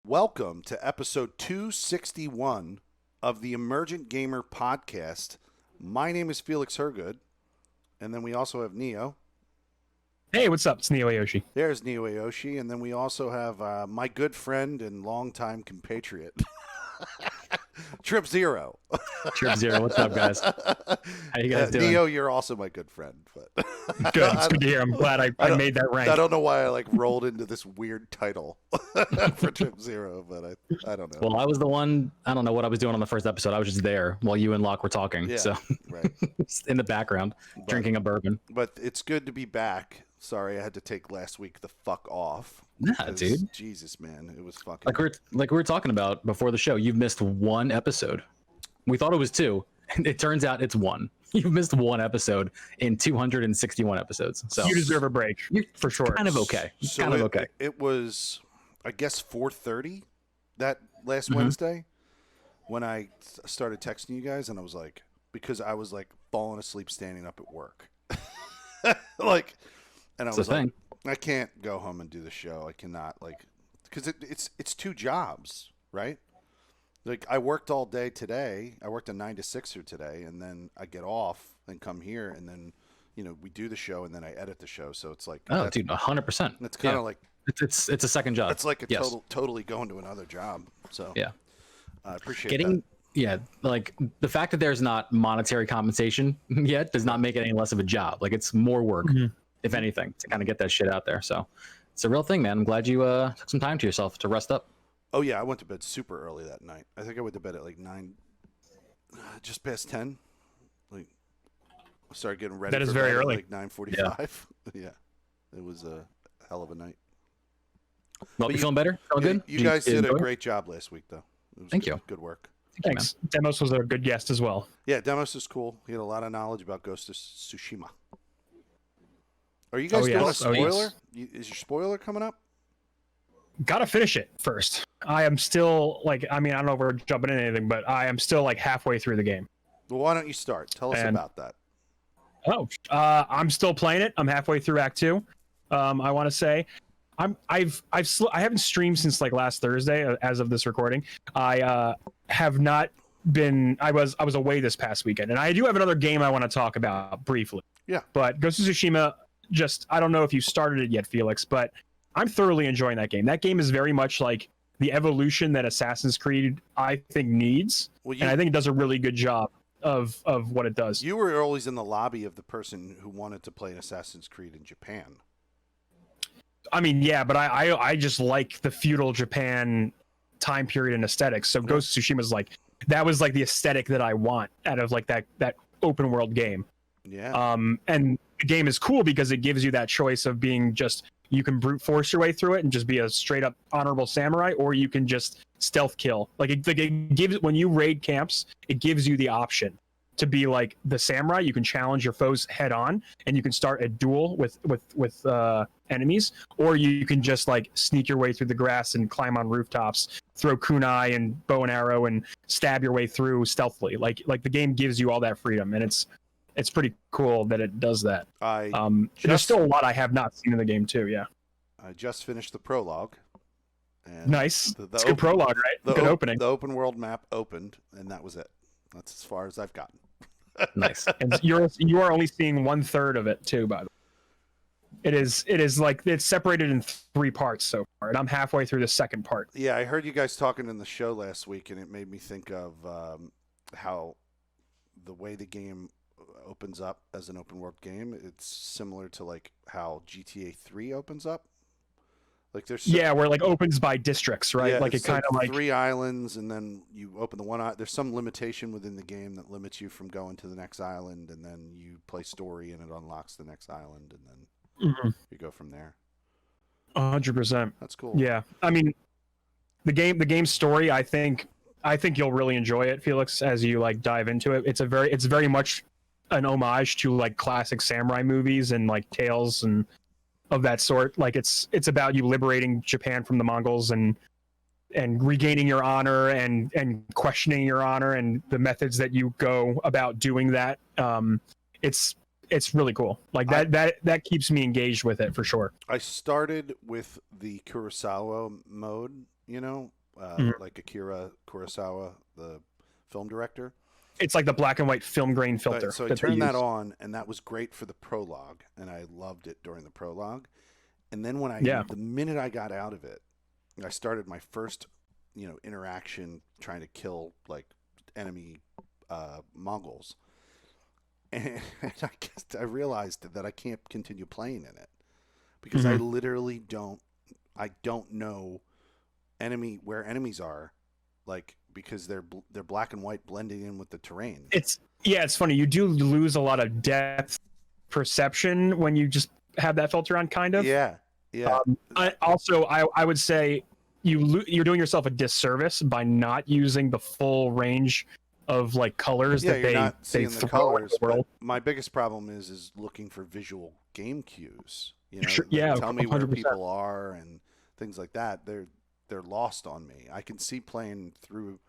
Welcome to episode 261 of the Emergent Gamer podcast. My name is Felix Hergood, and then we also have Neo. Hey, what's up? It's Neo Aoshi. There's Neo Aoshi, and then we also have my good friend and longtime compatriot, Trip Zero. Trip Zero, what's up, guys? How you guys doing? Neo, you're also my good friend. But Good. It's good to hear. I'm glad I made that rank. I don't know why I rolled into this weird title for Trip Zero, but I don't know. Well, I was the one. I don't know what I was doing on the first episode. I was just there while you and Locke were talking. Yeah, so right. in the background, drinking a bourbon. But it's good to be back. Sorry, I had to take last week the fuck off. Nah, dude. Jesus, man, it was fucking. Like we were talking about before the show. You've missed one episode. We thought it was two. It turns out it's one. You've missed one episode in 261 episodes. So you deserve a break. You're for sure. Kind of okay. So kind of okay. It was, I guess, 4:30 that last Mhm. Wednesday when I started texting you guys, and I was like, because I was falling asleep standing up at work, and I It's was the like, thing. I can't go home and do the show. I cannot because it's two jobs, right? I worked all day today. I worked a 9 to 6er today, and then I get off and come here, and then we do the show, and then I edit the show. So it's Oh, dude, 100%. It's kind of it's a second job. it's like a Yes. totally going to another job. So Yeah. I appreciate Getting that. yeah, the fact that there's not monetary compensation yet does not make it any less of a job. It's more work, if anything, to kind of get that shit out there. So it's a real thing, man. I'm glad you took some time to yourself to rest up. Oh yeah, I went to bed super early that night. I think I went to bed at 9, just past 10. I started getting ready. That is for very bed at, early. 9:45. Yeah, it was a hell of a night. Well, But you feeling better? Feeling good? You guys did a enjoy it? great job last week, though. It was Thank good, you. Good work. Thank you, Thanks. Demos was a good guest as well. Yeah, Demos is cool. He had a lot of knowledge about Ghost of Tsushima. Are you guys doing a yes. Oh, spoiler? yes. Is your spoiler coming up? Gotta finish it first. I am still I don't know if we're jumping in anything, but I am still halfway through the game. Well, why don't you start? Tell us And- about that. I'm still playing it. I'm halfway through Act 2. I want to say, I haven't streamed since last Thursday as of this recording. I have not been. I was away this past weekend, and I do have another game I want to talk about briefly. Yeah. But Ghost of Tsushima, I don't know if you started it yet, Felix, but I'm thoroughly enjoying that game. That game is very much like the evolution that Assassin's Creed I think needs, Well, and I think it does a really good job of what it does. You were always in the lobby of the person who wanted to play Assassin's Creed in Japan. I mean, yeah, but I just like the feudal Japan time period and aesthetics. So Ghost of Tsushima is that was the aesthetic that I want out of that open world game. Yeah. And the game is cool because it gives you that choice of being you can brute force your way through it and just be a straight up honorable samurai, or you can just stealth kill. It gives, when you raid camps, it gives you the option to be the samurai. You can challenge your foes head on, and you can start a duel with enemies, or you can just sneak your way through the grass and climb on rooftops, throw kunai and bow and arrow, and stab your way through stealthily. The game gives you all that freedom, and it's pretty cool that it does that. There's still a lot I have not seen in the game too. Yeah. I just finished the prologue. And Nice. The It's a good prologue, right? Good opening. The open world map opened, and that was it. That's as far as I've gotten. Nice. And you are only seeing 1/3 of it too, by the way. It is it's separated in 3 parts so far, and I'm halfway through the second part. Yeah, I heard you guys talking in the show last week, and it made me think of how the way the game opens up as an open world game, it's similar to how GTA 3 opens up. There's Where it opens by districts, right? Yeah, It it's kind of 3 islands, and then you open the one. There's some limitation within the game that limits you from going to the next island, and then you play story, and it unlocks the next island, and then you go from there. 100%. That's cool. Yeah, I mean, the game's story. I think you'll really enjoy it, Felix, as you dive into it. It's very much an homage to classic samurai movies and tales and of that sort. It's about you liberating Japan from the Mongols and regaining your honor and questioning your honor and the methods that you go about doing that. It's really cool. That keeps me engaged with it for sure. I started with the Kurosawa mode, like Akira Kurosawa, the film director. It's like the black and white film grain filter. Right, so I that they turned that use. on, and that was great for the prologue, and I loved it during the prologue. And then the minute I got out of it, I started my first, interaction trying to kill like enemy Mongols, and I realized that I can't continue playing in it because I literally don't know where enemies are, like because they're black and white blending in with the terrain. It's funny. You do lose a lot of depth perception when you just have that filter on, kind of. Yeah. I would say you're doing yourself a disservice by not using the full range of like colors that you're not they seeing the throw colors. at the world. But my biggest problem is looking for visual game cues. Sure, Tell me where 100%. people are and things like that. They're lost on me. I can see playing through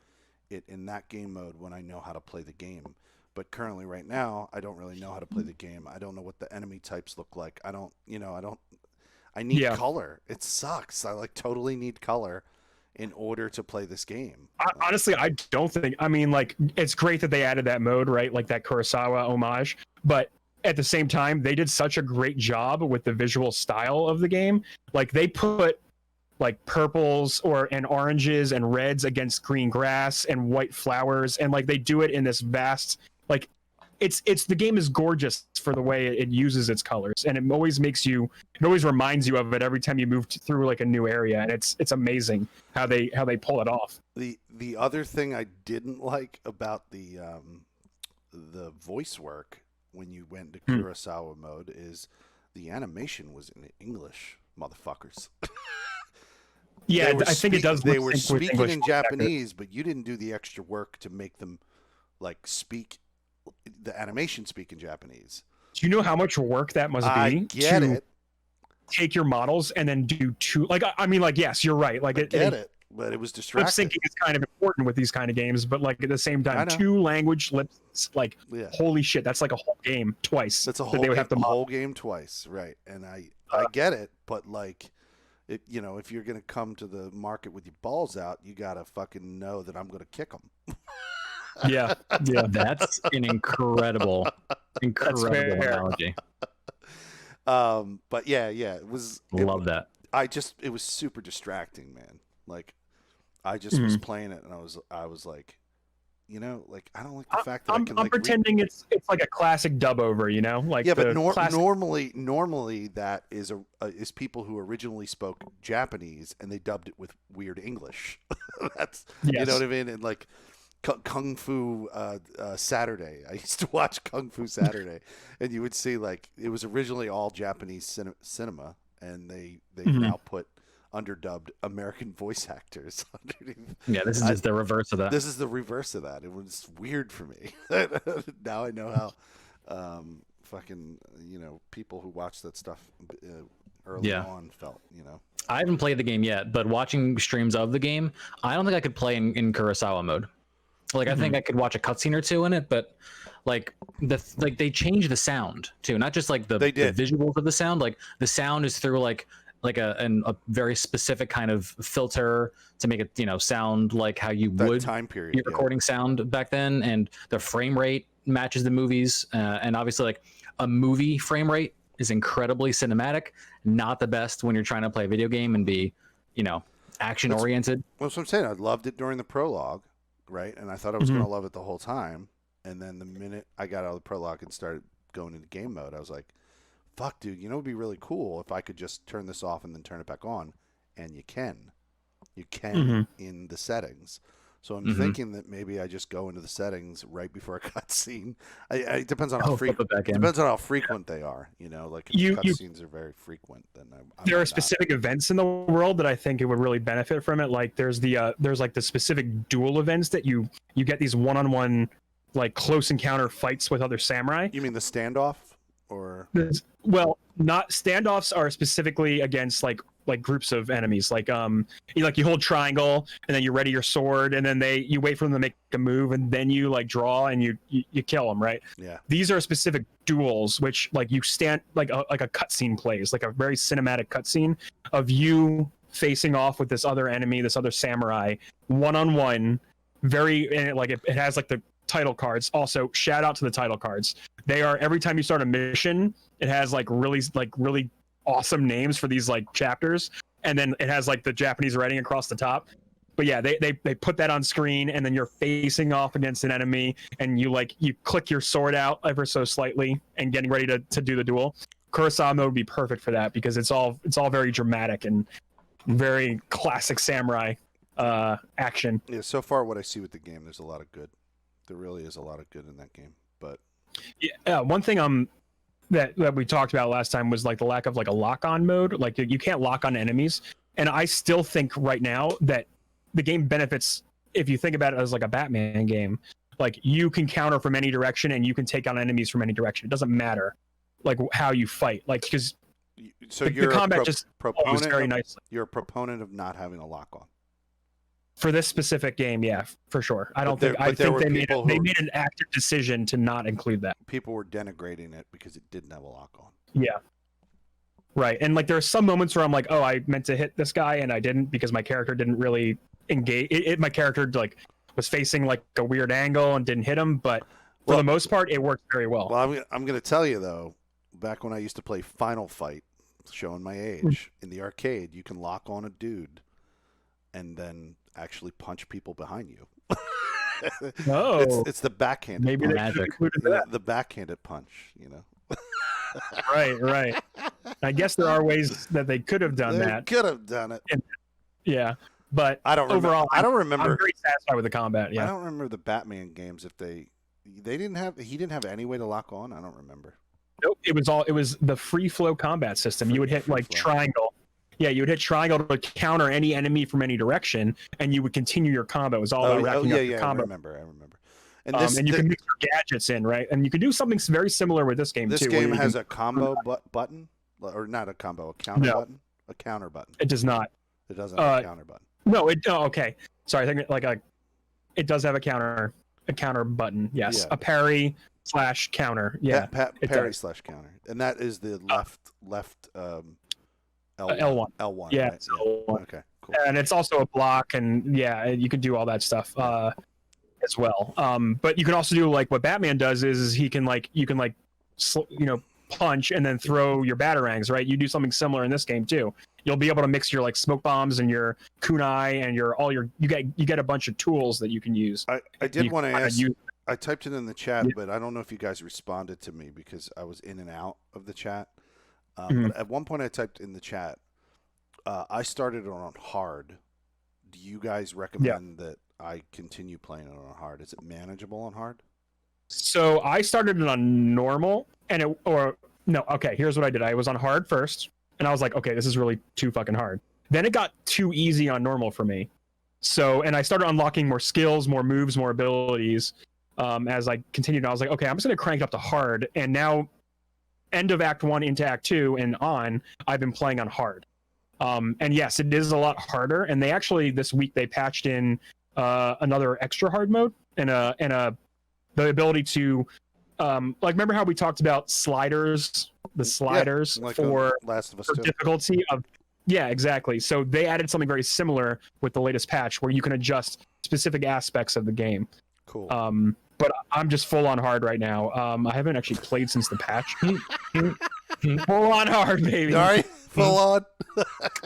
it in that game mode when I know how to play the game. But currently, right now, I don't really know how to play the game. I don't know what the enemy types look like. I need color. It sucks. I totally need color in order to play this game. Honestly, I don't think. I mean, like, it's great that they added that mode, right? Like that Kurosawa homage. But at the same time, they did such a great job with the visual style of the game. Like, they put like purples and oranges and reds against green grass and white flowers, and like they do it in this vast, like, it's the game is gorgeous for the way it uses its colors, and it always reminds you of it every time you move through like a new area, and it's amazing how they pull it off. The other thing I didn't like about the voice work when you went to Kurosawa mode is the animation was in English, motherfuckers. Yeah, I think it does. They were lip-sync with speaking English in Japanese, but you didn't do the extra work to make them like speak the animation speak in Japanese. Do you know how much work that must be? I get it. Take your models and then do two. Like, I mean, like, yes, you're right. Like, I get it, but it was lip distracting. syncing is kind of important with these kind of games, but like at the same I time, know. two language lips, like, Yeah. holy shit, that's like a whole game twice. That's a that whole they would have to whole game twice, right? And I get it, but like, if you're gonna come to the market with your balls out, you gotta fucking know that I'm gonna kick them. Yeah. That's an incredible fair. analogy. But yeah, it was. Love that. It was super distracting, man. Like, I just was playing it, and I was like, I don't like the fact that I'm pretending it's like a classic dub over, like yeah, but classic... normally that is is people who originally spoke Japanese and they dubbed it with weird English. That's Yes. You know what I mean? And like Kung Fu Saturday, I used to watch Kung Fu Saturday, and you would see like it was originally all Japanese cinema, and they now put underdubbed American voice actors underneath. Yeah, this is just the reverse of that. This is the reverse of that. It was weird for me. Now I know how fucking people who watch that stuff early on felt. I haven't played the game yet, but watching streams of the game, I don't think I could play in Kurosawa mode. Like, I think I could watch a cutscene or two in it, but like they change the sound too, not just like the visuals of the sound. Like the sound is through like a very specific kind of filter to make it sound like how you would time period be recording sound back then, and the frame rate matches the movies, and obviously like a movie frame rate is incredibly cinematic, not the best when you're trying to play a video game and be action oriented. Well, that's what I'm saying. I loved it during the prologue, right? And I thought I was going to love it the whole time. And then the minute I got out of the prologue and started going into game mode, I was like, fuck, dude, it would be really cool if I could just turn this off and then turn it back on. And you can. You can in the settings. So I'm thinking that maybe I just go into the settings right before a cutscene. It depends on how frequent they are. Like if cutscenes are very frequent, then there are specific events in the world that I think it would really benefit from it. Like there's like the specific duel events that you get these one-on-one like close encounter fights with other samurai. You mean the standoff or? Well, not standoffs are specifically against like groups of enemies. Like you hold triangle and then you ready your sword and then you wait for them to make a move and then you like draw and you kill them, right? Yeah. These are specific duels which like you stand like a cutscene plays, like a very cinematic cutscene of you facing off with this other enemy, this other samurai, one-on-one. It has like the title cards. Also, shout out to the title cards. They are, every time you start a mission, it has like really awesome names for these like chapters, and then it has like the Japanese writing across the top. But yeah, they put that on screen, and then you're facing off against an enemy, and you click your sword out ever so slightly and getting ready to do the duel. Kurosawa mode would be perfect for that because it's all very dramatic and very classic samurai action. Yeah, so far what I see with the game, there's a lot of good. There really is a lot of good in that game. But yeah, one thing that we talked about last time was like the lack of like a lock-on mode. Like you can't lock on enemies, and I still think right now that the game benefits if you think about it as like a Batman game. Like you can counter from any direction, and you can take on enemies from any direction. It doesn't matter like how you fight, like because you're the combat a just proponent very of, nicely. You're a proponent of not having a lock on. For this specific game, yeah, for sure. I think they made an active decision to not include that. People were denigrating it because it didn't have a lock on. Yeah. Right. And like there are some moments where I'm like, oh, I meant to hit this guy and I didn't because my character didn't really engage. My character like was facing like a weird angle and didn't hit him, but for the most part, it worked very well. Well, I'm going to tell you though, back when I used to play Final Fight, showing my age, in the arcade, you can lock on a dude and then actually punch people behind you. Oh, it's the backhanded. Maybe punch. magic. The backhanded punch. Right. I guess there are ways that they could have done that. Could have done it. Yeah, but I don't overall, I don't remember. I'm very satisfied with the combat. Yeah, I don't remember the Batman games if he didn't have any way to lock on. I don't remember. Nope. It was the free flow combat system. You would hit like triangle. Yeah, you would hit triangle to counter any enemy from any direction, and you would continue your combo. It was all about racking up your combo. I remember. And you can mix your gadgets in, right? And you can do something very similar with this game too. This game has a combo button, or not a combo, a counter button. A counter button. It does not. It doesn't have a counter button. No, okay. Sorry, I think it does have a counter button. Yes, a parry / counter. Yeah, parry / counter, and that is the left L1. L1. Yeah, right? L1. Okay, cool. And it's also a block, and yeah, you can do all that stuff as well. But you can also do like what Batman does is you can punch and then throw your batarangs, right? You do something similar in this game too. You'll be able to mix your like smoke bombs and your kunai and you get a bunch of tools that you can use. I did want to ask. I typed it in the chat, but I don't know if you guys responded to me because I was in and out of the chat. But at one point I typed in the chat, I started it on hard. Do you guys recommend that I continue playing it on hard? Is it manageable on hard? So I started it on normal here's what I did. I was on hard first and I was like, okay, this is really too fucking hard. Then it got too easy on normal for me. And I started unlocking more skills, more moves, more abilities. As I continued, I was like, okay, I'm just going to crank it up to hard. And now end of Act 1 into Act 2 and on, I've been playing on hard. And yes, it is a lot harder. And they actually, this week, they patched in another extra hard mode and the ability to, remember how we talked about sliders, like for Last of Us 2. difficulty of, yeah, exactly. So they added something very similar with the latest patch where you can adjust specific aspects of the game. Cool. But I'm just full on hard right now. I haven't actually played since the patch. Full on hard, baby. Sorry, full on.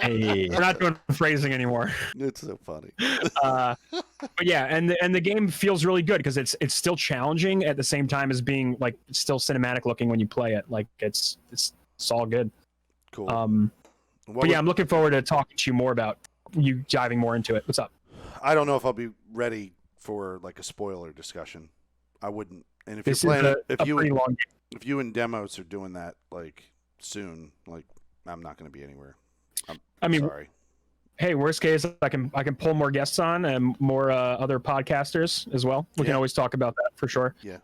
Hey. We're not doing phrasing anymore. It's so funny. But yeah, and the game feels really good because it's still challenging at the same time as being like still cinematic looking when you play it. Like it's all good. Cool. But yeah, I'm looking forward to talking to you more about you diving more into it. What's up? I don't know if I'll be ready for like a spoiler discussion. I wouldn't. And if This you're is playing a pretty long game. if you and Demos are doing that like soon, like I'm not going to be anywhere. I mean, sorry. Hey, worst case, I can pull more guests on and more other podcasters as well. We can always talk about that for sure. Yeah.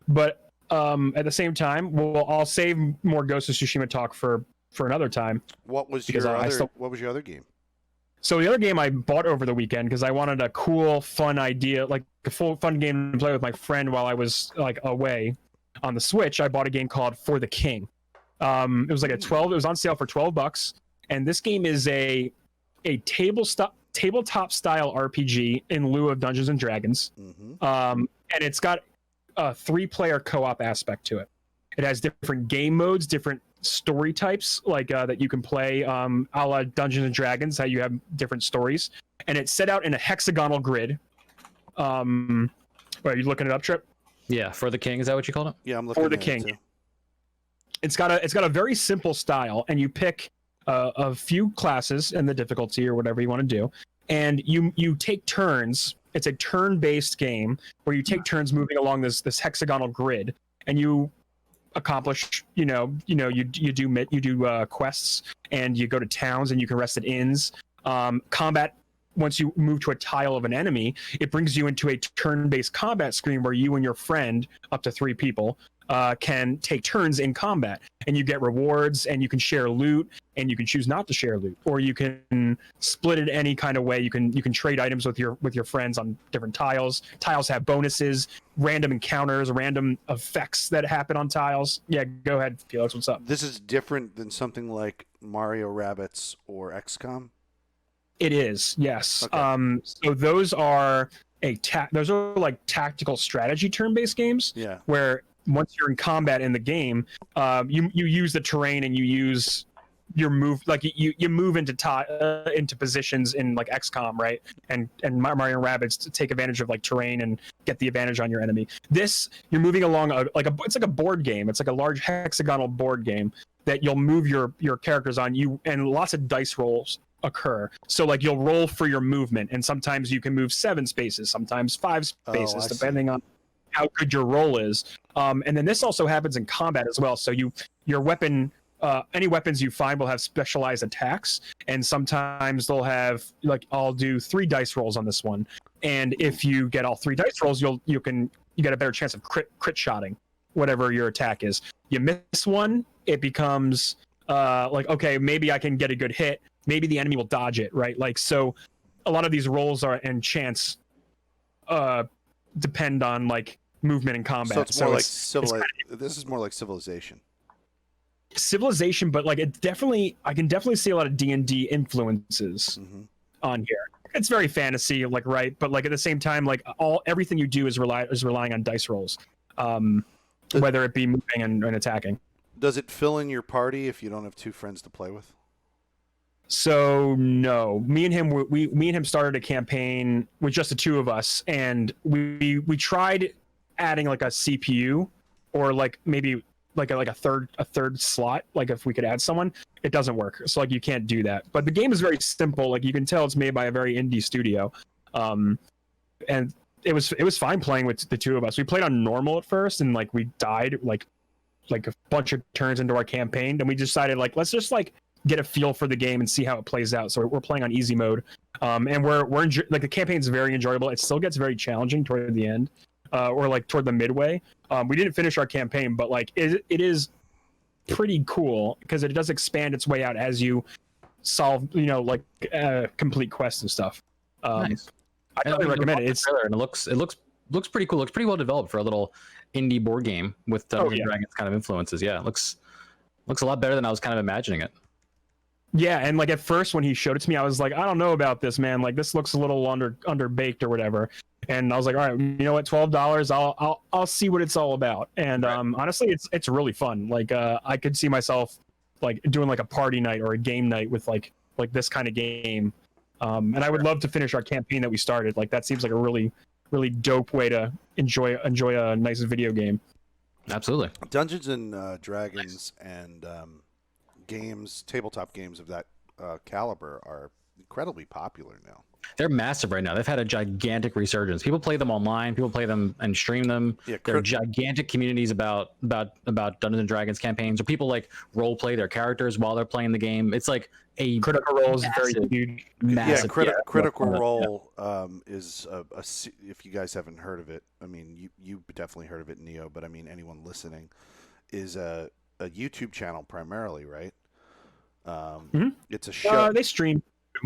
But at the same time, I'll save more Ghost of Tsushima talk for another time. What was your other game? So the other game I bought over the weekend because I wanted a cool, fun idea, like a fun game to play with my friend while I was like away on the Switch. I bought a game called For the King. It was like it was on sale for $12. and this game is a tabletop style RPG in lieu of Dungeons and Dragons. Mm-hmm. And it's got a 3-player co-op aspect to it. It has different game modes, different story types, like that you can play, a la Dungeons and Dragons, how you have different stories. And it's set out in a hexagonal grid. Are you looking it up, Trip? Yeah, For the King, is that what you called it? Yeah, I'm looking For the at it King. too. It's got a very simple style, and you pick a few classes and the difficulty or whatever you want to do, and you take turns. It's a turn-based game where you take turns moving along this hexagonal grid, and you accomplish you do quests, and you go to towns, and you can rest at inns. Combat, once you move to a tile of an enemy, it brings you into a turn-based combat screen where you and your friend, up to 3 people, can take turns in combat, and you get rewards, and you can share loot, and you can choose not to share loot, or you can split it any kind of way. You can trade items with your friends on different tiles. Tiles have bonuses, random encounters, random effects that happen on tiles. Yeah, go ahead, Felix. What's up? This is different than something like Mario Rabbids or XCOM. It is, yes. Okay. So those are those are like tactical strategy turn-based games. Yeah. Where once you're in combat in the game, you use the terrain, and you use your move, like you move into positions in like XCOM, right? And Mario Rabbids to take advantage of like terrain and get the advantage on your enemy. This, you're moving along it's like a board game. It's like a large hexagonal board game that you'll move your characters on, and lots of dice rolls occur. So like you'll roll for your movement, and sometimes you can move 7 spaces, sometimes 5 spaces, I see. depending on how good your roll is. And then this also happens in combat as well. So your weapon, any weapons you find will have specialized attacks, and sometimes they'll have, like, I'll do 3 dice rolls on this one, and if you get all 3 dice rolls, you get a better chance of crit shotting whatever your attack is. You miss one, it becomes like, okay, maybe I can get a good hit, maybe the enemy will dodge it, right? Like, so a lot of these rolls and chance depend on like movement and combat. So it's more like this is more like Civilization. Civilization, but like I can definitely see a lot of D&D influences Mm-hmm. on here. It's very fantasy, like, right, but like at the same time, like everything you do is relying on dice rolls, whether it be moving and attacking. Does it fill in your party if you don't have 2 friends to play with? So no, me and him started a campaign with just the 2 of us, and we tried adding like a CPU, or like maybe like a third slot, like if we could add someone. It doesn't work, so like you can't do that. But the game is very simple. Like you can tell it's made by a very indie studio, and it was fine playing with the 2 of us. We played on normal at first, and like we died like a bunch of turns into our campaign, and we decided like, let's just like get a feel for the game and see how it plays out. So we're playing on easy mode, and we're like, the campaign's very enjoyable. It still gets very challenging toward the end, or like toward the midway. We didn't finish our campaign, but like it is pretty cool because it does expand its way out as you solve, like complete quests and stuff. Nice. I really recommend it. And it looks pretty cool. Looks pretty well developed for a little indie board game with Dungeons and Dragons kind of influences. Yeah, it looks a lot better than I was kind of imagining it. Yeah, and like at first when he showed it to me, I was like, I don't know about this, man. Like this looks a little underbaked or whatever. And I was like, all right, you know what, $12, I'll see what it's all about. And honestly, it's really fun. Like I could see myself like doing like a party night or a game night with like this kind of game. And I would love to finish our campaign that we started. Like that seems like a really, really dope way to enjoy a nice video game. Absolutely. Dungeons and Dragons and tabletop games of that caliber are incredibly popular now. They're massive right now. They've had a gigantic resurgence. People play them online. People play them and stream them. Yeah, there are gigantic communities about Dungeons and Dragons campaigns, or people like role play their characters while they're playing the game. It's like a Critical Role is very huge. massive. Critical Role is if you guys haven't heard of it, I mean, you definitely heard of it, Neo, but I mean, anyone listening, is a YouTube channel primarily, right? It's a show. They stream.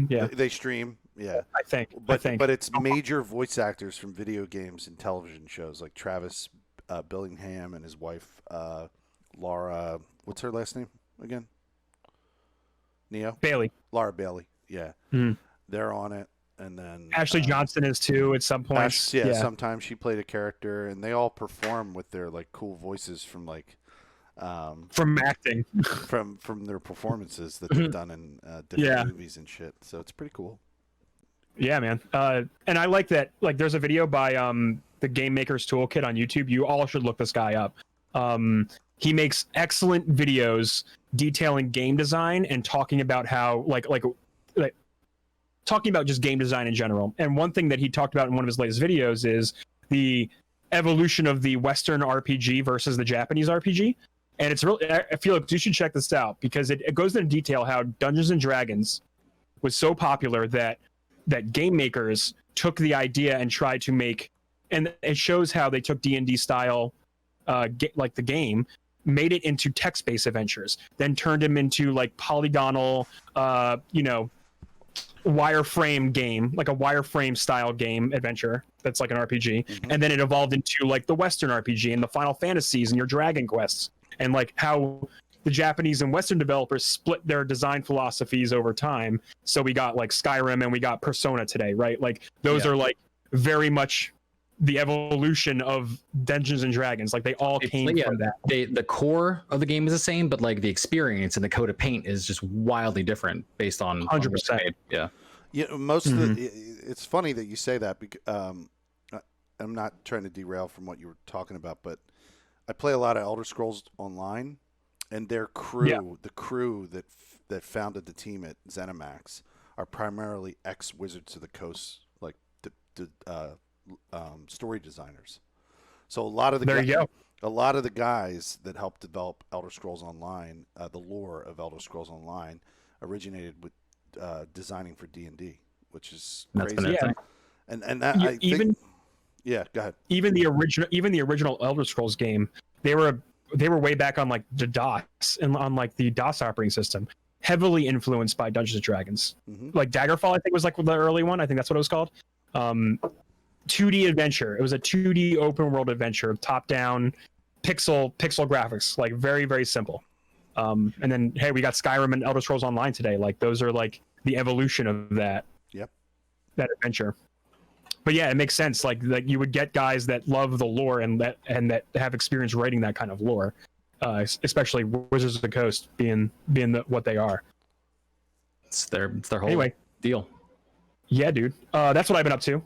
Yeah, they stream. Yeah, I think. But it's major voice actors from video games and television shows, like Travis Billingham and his wife Laura. What's her last name again? Neo, Bailey. Laura Bailey. Yeah, Mhm. they're on it, and then Ashley Johnson is too at some points. yeah, sometimes she played a character, and they all perform with their like cool voices from like From acting. from their performances that they've done in different Yeah. movies and shit. So it's pretty cool. Yeah, man. And I like that. Like, there's a video by the Game Maker's Toolkit on YouTube. You all should look this guy up. He makes excellent videos detailing game design and talking about how like talking about just game design in general. And one thing that he talked about in one of his latest videos is the evolution of the Western RPG versus the Japanese RPG. And it's really, I feel like you should check this out because it goes into detail how Dungeons and Dragons was so popular that game makers took the idea and tried to make, and it shows how they took D&D style, like the game, made it into text-based adventures, then turned them into like polygonal, wireframe game, like a wireframe style game adventure that's like an RPG, and then it evolved into like the Western RPG and the Final Fantasies and your Dragon Quests, and like how the Japanese and Western developers split their design philosophies over time. So we got like Skyrim and we got Persona today, right? Like those are like very much the evolution of Dungeons and Dragons. Like they all came from that. The core of the game is the same, but like the experience and the code of paint is just wildly different based on 100%. Yeah. Yeah, most of the. It's funny that you say that because I'm not trying to derail from what you were talking about, but I play a lot of Elder Scrolls Online, and their crew, the crew that founded the team at ZeniMax, are primarily ex-Wizards of the Coast, like story designers. So a lot of the guys that helped develop Elder Scrolls Online, the lore of Elder Scrolls Online, originated with designing for D&D, which is crazy. And that I think, yeah, go ahead. Even the original Elder Scrolls game, they were way back on like the DOS and on like the DOS operating system, heavily influenced by Dungeons and Dragons. Like Daggerfall, I think was like the early one. I think that's what it was called. 2D adventure. It was a 2D open world adventure, top down, pixel graphics, like very very simple. And then hey, we got Skyrim and Elder Scrolls Online today. Like those are like the evolution of that. Yep. That adventure. But yeah, it makes sense. Like you would get guys that love the lore and that have experience writing that kind of lore, especially Wizards of the Coast being what they are. It's their whole deal. Yeah, dude. That's what I've been up to.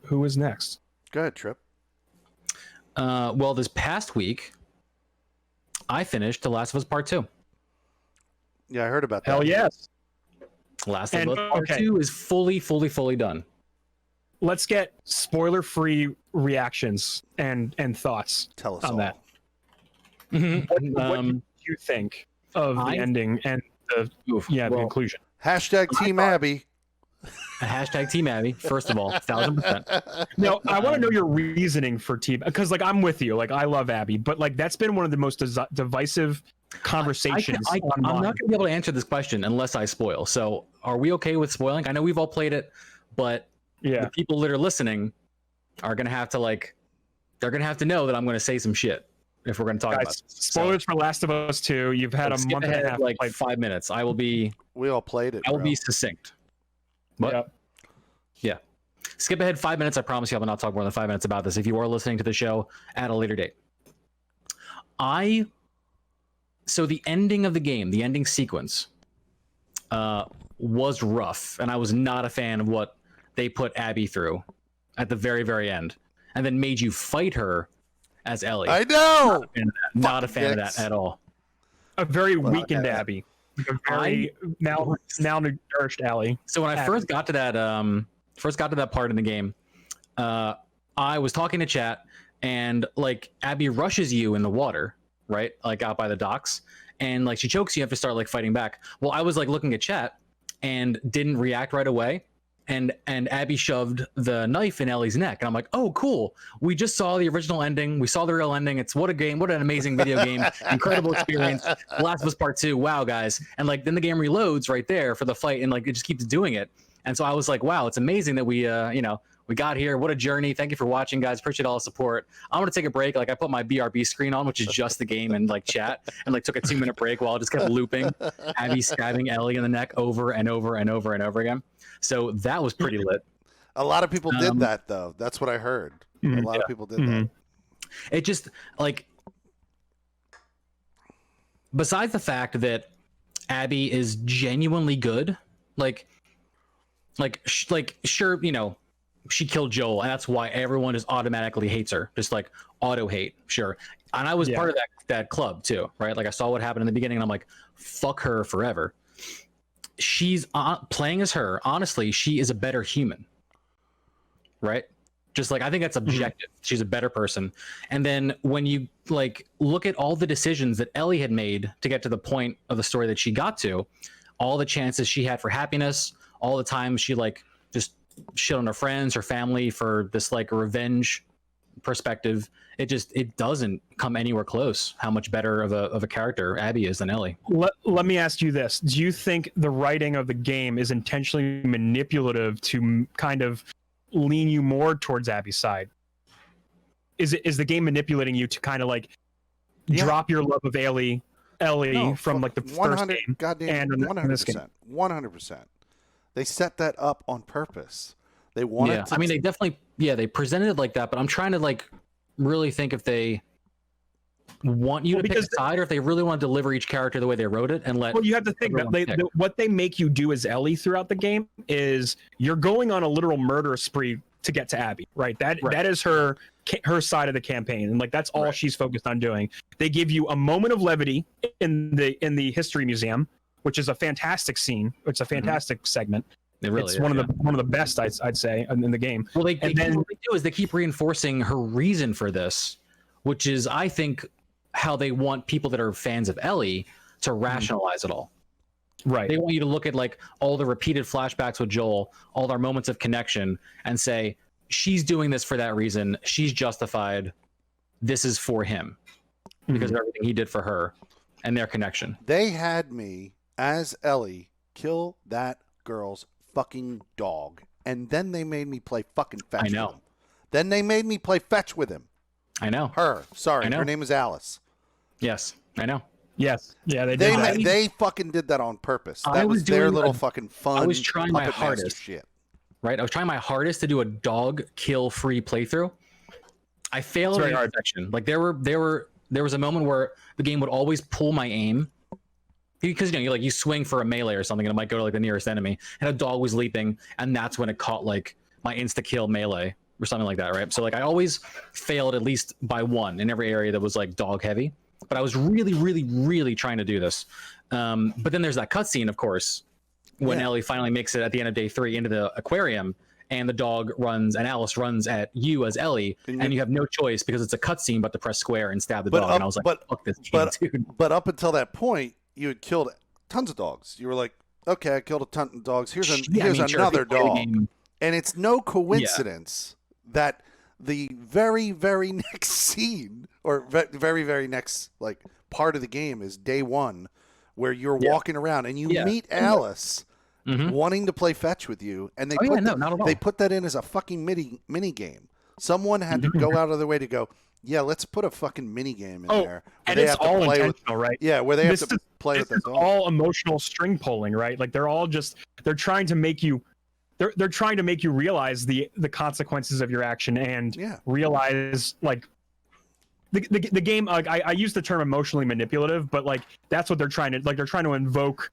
Who is next? Go ahead, Trip. Well, this past week, I finished The Last of Us Part 2. Yeah, I heard about that. Hell yes. Last of Us Part 2 is fully done. Let's get spoiler-free reactions and thoughts Tell us on all. that. What do you think of the ending and the conclusion? Hashtag Team Abby. Hashtag Team Abby, first of all, 1000%. No, I want to know your reasoning for Team, because like I'm with you, like I love Abby, but like that's been one of the most divisive conversations. I'm not going to be able to answer this question unless I spoil. So, are we okay with spoiling? I know we've all played it, but the people that are listening are going to have to they're going to have to know that I'm going to say some shit if we're going to talk about it. Spoilers for Last of Us 2. You've had a month and a half, like 5 minutes. We all played it. I will be succinct. What? Yeah. Skip ahead 5 minutes. I promise you I will not talk more than 5 minutes about this. If you are listening to the show at a later date. So the ending of the game, the ending sequence, was rough, and I was not a fan of what they put Abby through at the very, very end, and then made you fight her as Ellie. I know. Not a fan of that at all. A very weakened Abby. A very malnourished Ellie. So when I first got to that part in the game, I was talking to chat, and like Abby rushes you in the water, right? Like out by the docks, and like she chokes you. You have to start like fighting back. Well, I was like looking at chat and didn't react right away. And Abby shoved the knife in Ellie's neck. And I'm like, oh, cool. We just saw the original ending. We saw the real ending. It's what a game. What an amazing video game. Incredible experience. The Last of Us Part 2. Wow, guys. And like then the game reloads right there for the fight. And like it just keeps doing it. And so I was like, wow, it's amazing that we We got here. What a journey. Thank you for watching, guys. Appreciate all the support. I'm going to take a break. Like, I put my BRB screen on, which is just the game and like chat, and like took a 2-minute break while I just kept looping Abby stabbing Ellie in the neck over and over and over and over again. So that was pretty lit. A lot of people did that, though. That's what I heard. A lot of people did that. It just, like, besides the fact that Abby is genuinely good, sure, you know, she killed Joel, and that's why everyone just automatically hates her, just like auto hate, sure. And I was part of that club too, right? Like, I saw what happened in the beginning, and I'm like, fuck her forever. She's playing as her. Honestly, she is a better human, right? Just like, I think that's objective. She's a better person. And then when you like look at all the decisions that Ellie had made to get to the point of the story that she got to, all the chances she had for happiness, all the times she like just shit on her friends, her family for this like revenge perspective, it doesn't come anywhere close how much better of a character Abby is than Ellie. Let me ask you this. Do you think the writing of the game is intentionally manipulative to kind of lean you more towards Abby's side? Is the game manipulating you to kind of like drop your love of Ellie from like the first game? Goddamn, 100%. 100%. They set that up on purpose. They wanted to. I mean, they definitely, they presented it like that, but I'm trying to like really think if they want you to pick a side, or if they really want to deliver each character the way they wrote it and let. Well, you have to think that what they make you do as Ellie throughout the game is you're going on a literal murder spree to get to Abby, right? That is her side of the campaign, and like that's all she's focused on doing. They give you a moment of levity in the history museum, which is a fantastic scene. It's a fantastic segment. It's one of the best I'd say in the game. Well, what they do is they keep reinforcing her reason for this, which is, I think, how they want people that are fans of Ellie to rationalize it all. Right. They want you to look at like all the repeated flashbacks with Joel, all our moments of connection, and say, she's doing this for that reason. She's justified. This is for him because of everything he did for her and their connection. They had me as Ellie kill that girl's fucking dog, and then they made me play fucking fetch with him. Then they made me play fetch with him. I know. Her name is Alice. Yes, I know. Yes, yeah, they did that. They fucking did that on purpose. That was their little fucking fun. I was trying my hardest. Shit. Right, I was trying my hardest to do a dog kill free playthrough. I failed in every section. Like there was a moment where the game would always pull my aim. Because you swing for a melee or something and it might go to like the nearest enemy, and a dog was leaping, and that's when it caught like my insta kill melee or something like that, right? So like I always failed at least by one in every area that was like dog heavy, but I was really, really, really trying to do this. But then there's that cutscene, of course, when Ellie finally makes it at the end of day 3 into the aquarium, and the dog runs and Alice runs at you as Ellie, and you have no choice because it's a cutscene but to press square and stab the dog. And I was like, fuck this game, dude. But up until that point, you had killed tons of dogs. You were like, okay, I killed a ton of dogs. Here's another dog. And it's no coincidence that the very, very next scene, or very, very next like part of the game, is day 1, where you're walking around and you meet Alice wanting to play fetch with you, and they put that in as a fucking mini game. Someone had to go out of their way to go, let's put a fucking mini game in there. And it's all intentional, right? Yeah, where they have to play with it. All emotional string pulling, right? Like they're trying to make you they're trying to make you realize the consequences of your action, and realize like the game. Like I use the term emotionally manipulative, but like that's what they're trying to invoke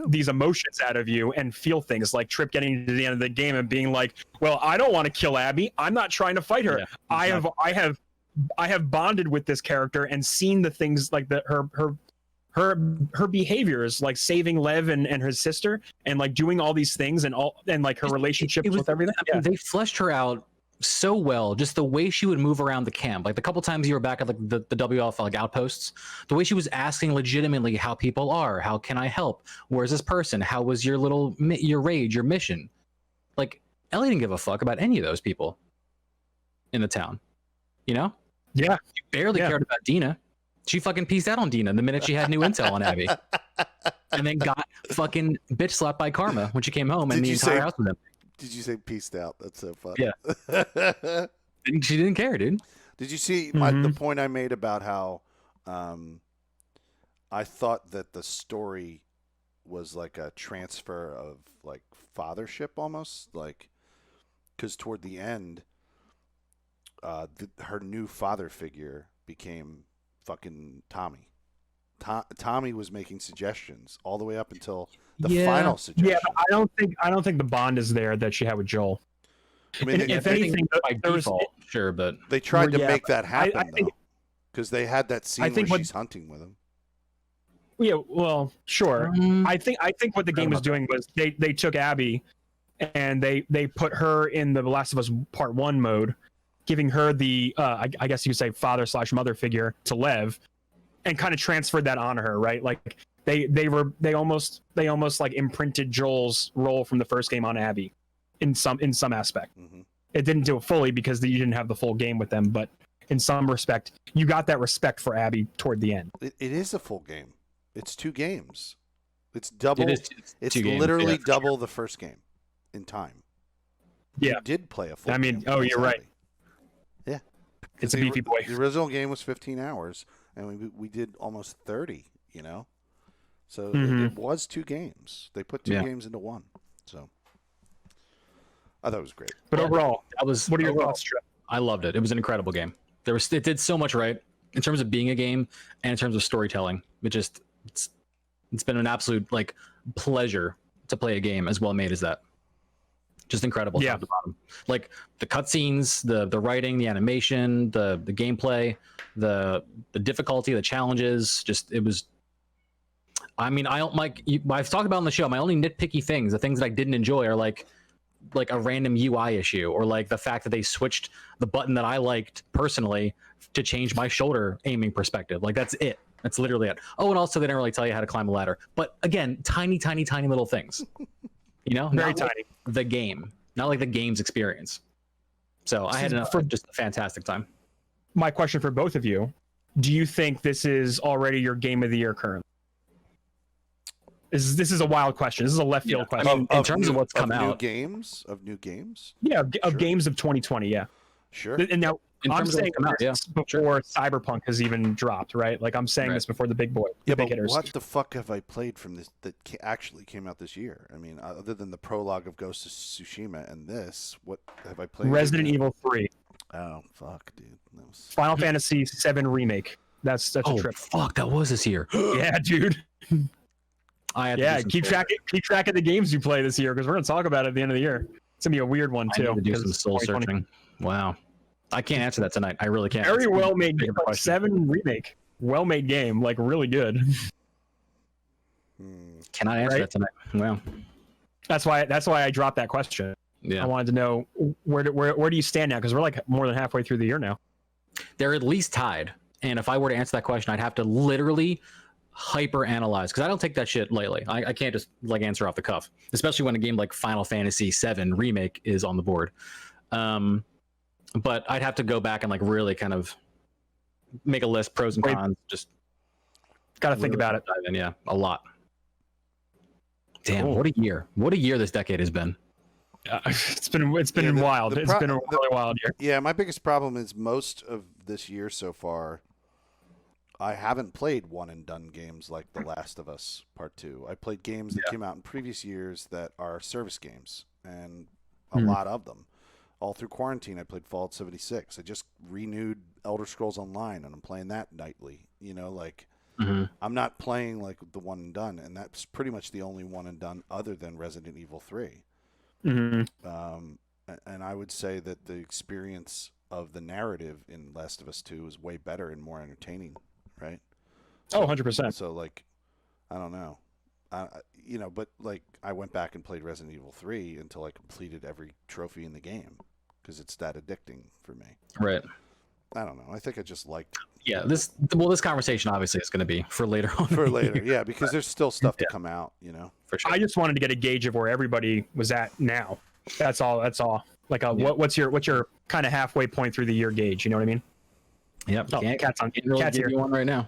these emotions out of you and feel things, like Trip getting to the end of the game and being like, well, I don't want to kill Abby. I'm not trying to fight her. Yeah, exactly. I have bonded with this character and seen the things like her behaviors, like saving Lev and his sister, and like doing all these things, and like her relationships with everything. I mean, they fleshed her out so well, just the way she would move around the camp, like the couple times you were back at like the WF like outposts, the way she was asking legitimately how people are, how can I help, where's this person, how was your raid, your mission. Like Ellie didn't give a fuck about any of those people in the town, she barely cared about Dina. She fucking pieced out on Dina the minute she had new intel on Abby, and then got fucking bitch slapped by Karma when she came home, and the entire house with him. Did you say peaced out? That's so funny. Yeah. She didn't care, dude. Did you see Mm-hmm. the point I made about how I thought that the story was like a transfer of like fathership almost, like because toward the end, her new father figure became fucking Tommy. Tommy was making suggestions all the way up until the final suggestion. Yeah, but I don't think the bond is there that she had with Joel. I mean, And they, if anything, by there was- default, sure, but they tried to yeah, make that happen I think- though, because they had that scene think where what- she's hunting with him. Yeah, well, sure. I think what the game was about that. doing was they took Abby and they put her in the Last of Us Part 1 mode, giving her the I guess you could say father/mother figure to Lev, and kind of transferred that on her, right? Like they almost like imprinted Joel's role from the first game on Abby in some aspect. Hmm. It didn't do it fully because you didn't have the full game with them, but in some respect, you got that respect for Abby toward the end. It is a full game. It's 2 games. It's double. it is It's 2 games, literally yeah, for double the first game in time. Yeah. You did play a full I mean, game. oh, you're right. Yeah. It's a The- beefy boy. The original game was 15 hours, and we did almost 30, you know? So Mhm. it was 2 games. They put 2 Yeah. games into one. So I thought it was great. But Yeah. overall, That was what are your overall, thoughts, Trip? I loved it. It was an incredible game. It did so much right in terms of being a game and in terms of storytelling. It's been an absolute like pleasure to play a game as well made as that. Just incredible. Yeah. Top to bottom. Like the cutscenes, the writing, the animation, the gameplay, the difficulty, the challenges. Just it was. I mean, I don't like. I've talked about on the show. My only nitpicky things, the things that I didn't enjoy, are like a random UI issue, or like the fact that they switched the button that I liked personally to change my shoulder aiming perspective. Like that's it. That's literally it. Oh, and also they didn't really tell you how to climb a ladder. But again, tiny little things. You know, Very Not like tiny. the game, not like the game's experience. So I had just a fantastic time. My question for both of you: do you think this is already your game of the year currently? This is a wild question. This is a left field I question. mean, in terms of what's come new out. games of new games. Yeah, of Sure. games of 2020. Yeah, Sure. and now In I'm terms of saying what's come out, yeah. this before Cyberpunk has even dropped, right? Like I'm saying Right. this before the big boy, the Yeah, big but hitters. what the fuck have I played from this that actually came out this year? I mean, other than the prologue of Ghost of Tsushima and this, what have I played? Resident Evil 3, Oh fuck, dude. That was... Final Fantasy 7 remake. That's a Oh trip. fuck, that was this year. Yeah, dude. I had to Yeah, do some keep soul- track of the games you play this year because we're gonna talk about it at the end of the year. It's gonna be a weird one I too. need to do 'cause some it's soul 2020. searching. Wow, I can't answer that tonight. I really can't. Very It's well a made bigger question. 7 remake. Well made game, like really good. Cannot answer Right? that tonight. Wow. That's why I dropped that question. Yeah, I wanted to know where do you stand now? Because we're like more than halfway through the year now. they're at least tied. And if I were to answer that question, I'd have to literally hyper analyze because I don't take that shit lightly. I can't just like answer off the cuff, especially when a game like Final Fantasy VII Remake is on the board. But I'd have to go back and like really kind of make a list, pros and Wait. cons. Just Got to think really about it. dive in, yeah, a lot. Damn, Cool. what a year! What a year this decade has been. It's been Yeah, the- wild. the It's pro- been a the- really wild year. Yeah, my biggest problem is most of this year so far, I haven't played one and done games like The Last of Us Part 2. I played games that came out in previous years that are service games, and a lot of them. All through quarantine, I played Fallout 76. I just renewed Elder Scrolls Online, and I'm playing that nightly. You know, like, I'm not playing like the one and done, and that's pretty much the only one and done other than Resident Evil 3. And I would say that the experience of the narrative in Last of Us 2 is way better and more entertaining, right? Oh, 100%. So, like, I don't know. You know, but, like, I went back and played Resident Evil 3 until I completed every trophy in the game because it's that addicting for me. Right. I don't know. I think I just liked Yeah. This conversation obviously is going to be for later on. for later. Yeah, because there's still stuff to come out, you know? For sure. I just wanted to get a gauge of where everybody was at now. That's all. Like, what's your kind of halfway point through the year gauge? You know what I mean? Yep. Oh, Can't cat's on. really Cat's give here. you one right now.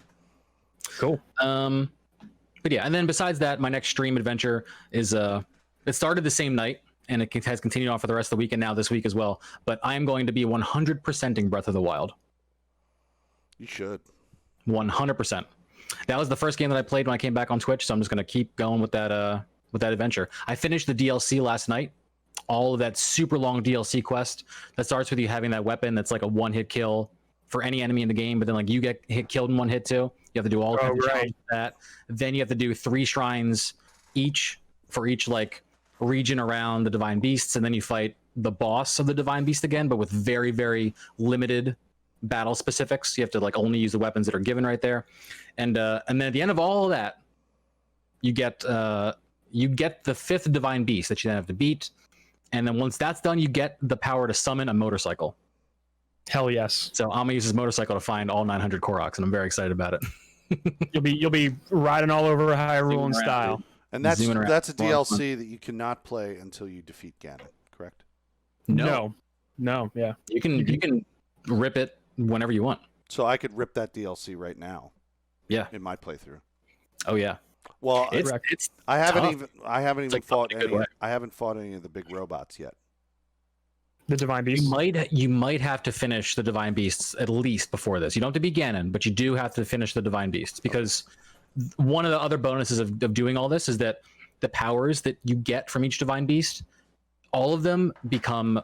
Cool. But yeah, and then besides that, my next stream adventure is it started the same night and it has continued on for the rest of the week and now this week as well. But I am going to be 100%ing Breath of the Wild. You should. 100%. That was the first game that I played when I came back on Twitch, so I'm just going to keep going with that adventure. I finished the DLC last night. All of that super long DLC quest that starts with you having that weapon that's like a one-hit kill for any enemy in the game, but then like you get killed in one hit too. You have to do all kinds of challenges with that. Then you have to do 3 shrines each for each like region around the Divine Beasts, and then you fight the boss of the Divine Beast again, but with very, very limited battle specifics. You have to like only use the weapons that are given right there. And then at the end of all of that, you get the 5th Divine Beast that you then have to beat. And then once that's done, you get the power to summon a motorcycle. Hell yes. So I'm gonna use this motorcycle to find all 900 Koroks, and I'm very excited about it. You'll be riding all over Hyrule in style. And that's Zooming around. a DLC that you cannot play until you defeat Ganon, correct? No. Yeah. You can rip it whenever you want. So I could rip that DLC right now. Yeah. In my playthrough. Oh yeah. Well, It's I haven't tough. even like fought tough in a good any. way. I haven't fought any of the big robots yet. The Divine Beast. You might have to finish the Divine Beasts at least before this. You don't have to be Ganon, but you do have to finish the Divine Beasts, because one of the other bonuses of doing all this is that the powers that you get from each Divine Beast, all of them become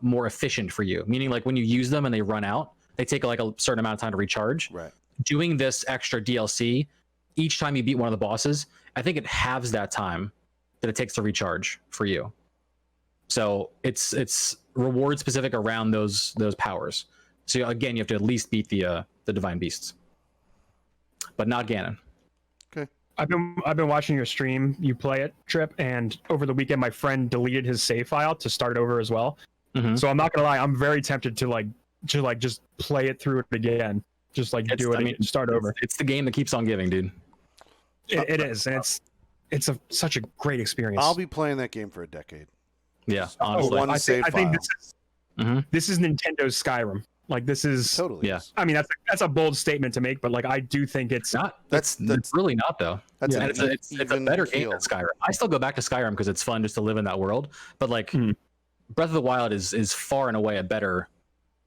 more efficient for you. Meaning, like when you use them and they run out, they take like a certain amount of time to recharge. Right. Doing this extra DLC, each time you beat one of the bosses, I think it halves that time that it takes to recharge for you. So it's reward specific around those powers. So again, you have to at least beat the Divine Beasts, but not Ganon. Okay. I've been watching your stream. You play it, Trip, and over the weekend, my friend deleted his save file to start over as well. Mm-hmm. So I'm not gonna lie, I'm very tempted to just play it through it again, just like do it and start over. It's the game that keeps on giving, dude. It is, and it's such a great experience. I'll be playing that game for a decade. Yeah, Oh, honestly. one save I think file. this is Nintendo's Skyrim. Like this is Totally. Yeah. is. I mean, that's a bold statement to make, but like I do think it's Not That's it's really not though. That's Yeah, an And it's a even better keel. game than Skyrim. I still go back to Skyrim because it's fun just to live in that world. But like Breath of the Wild is far and away a better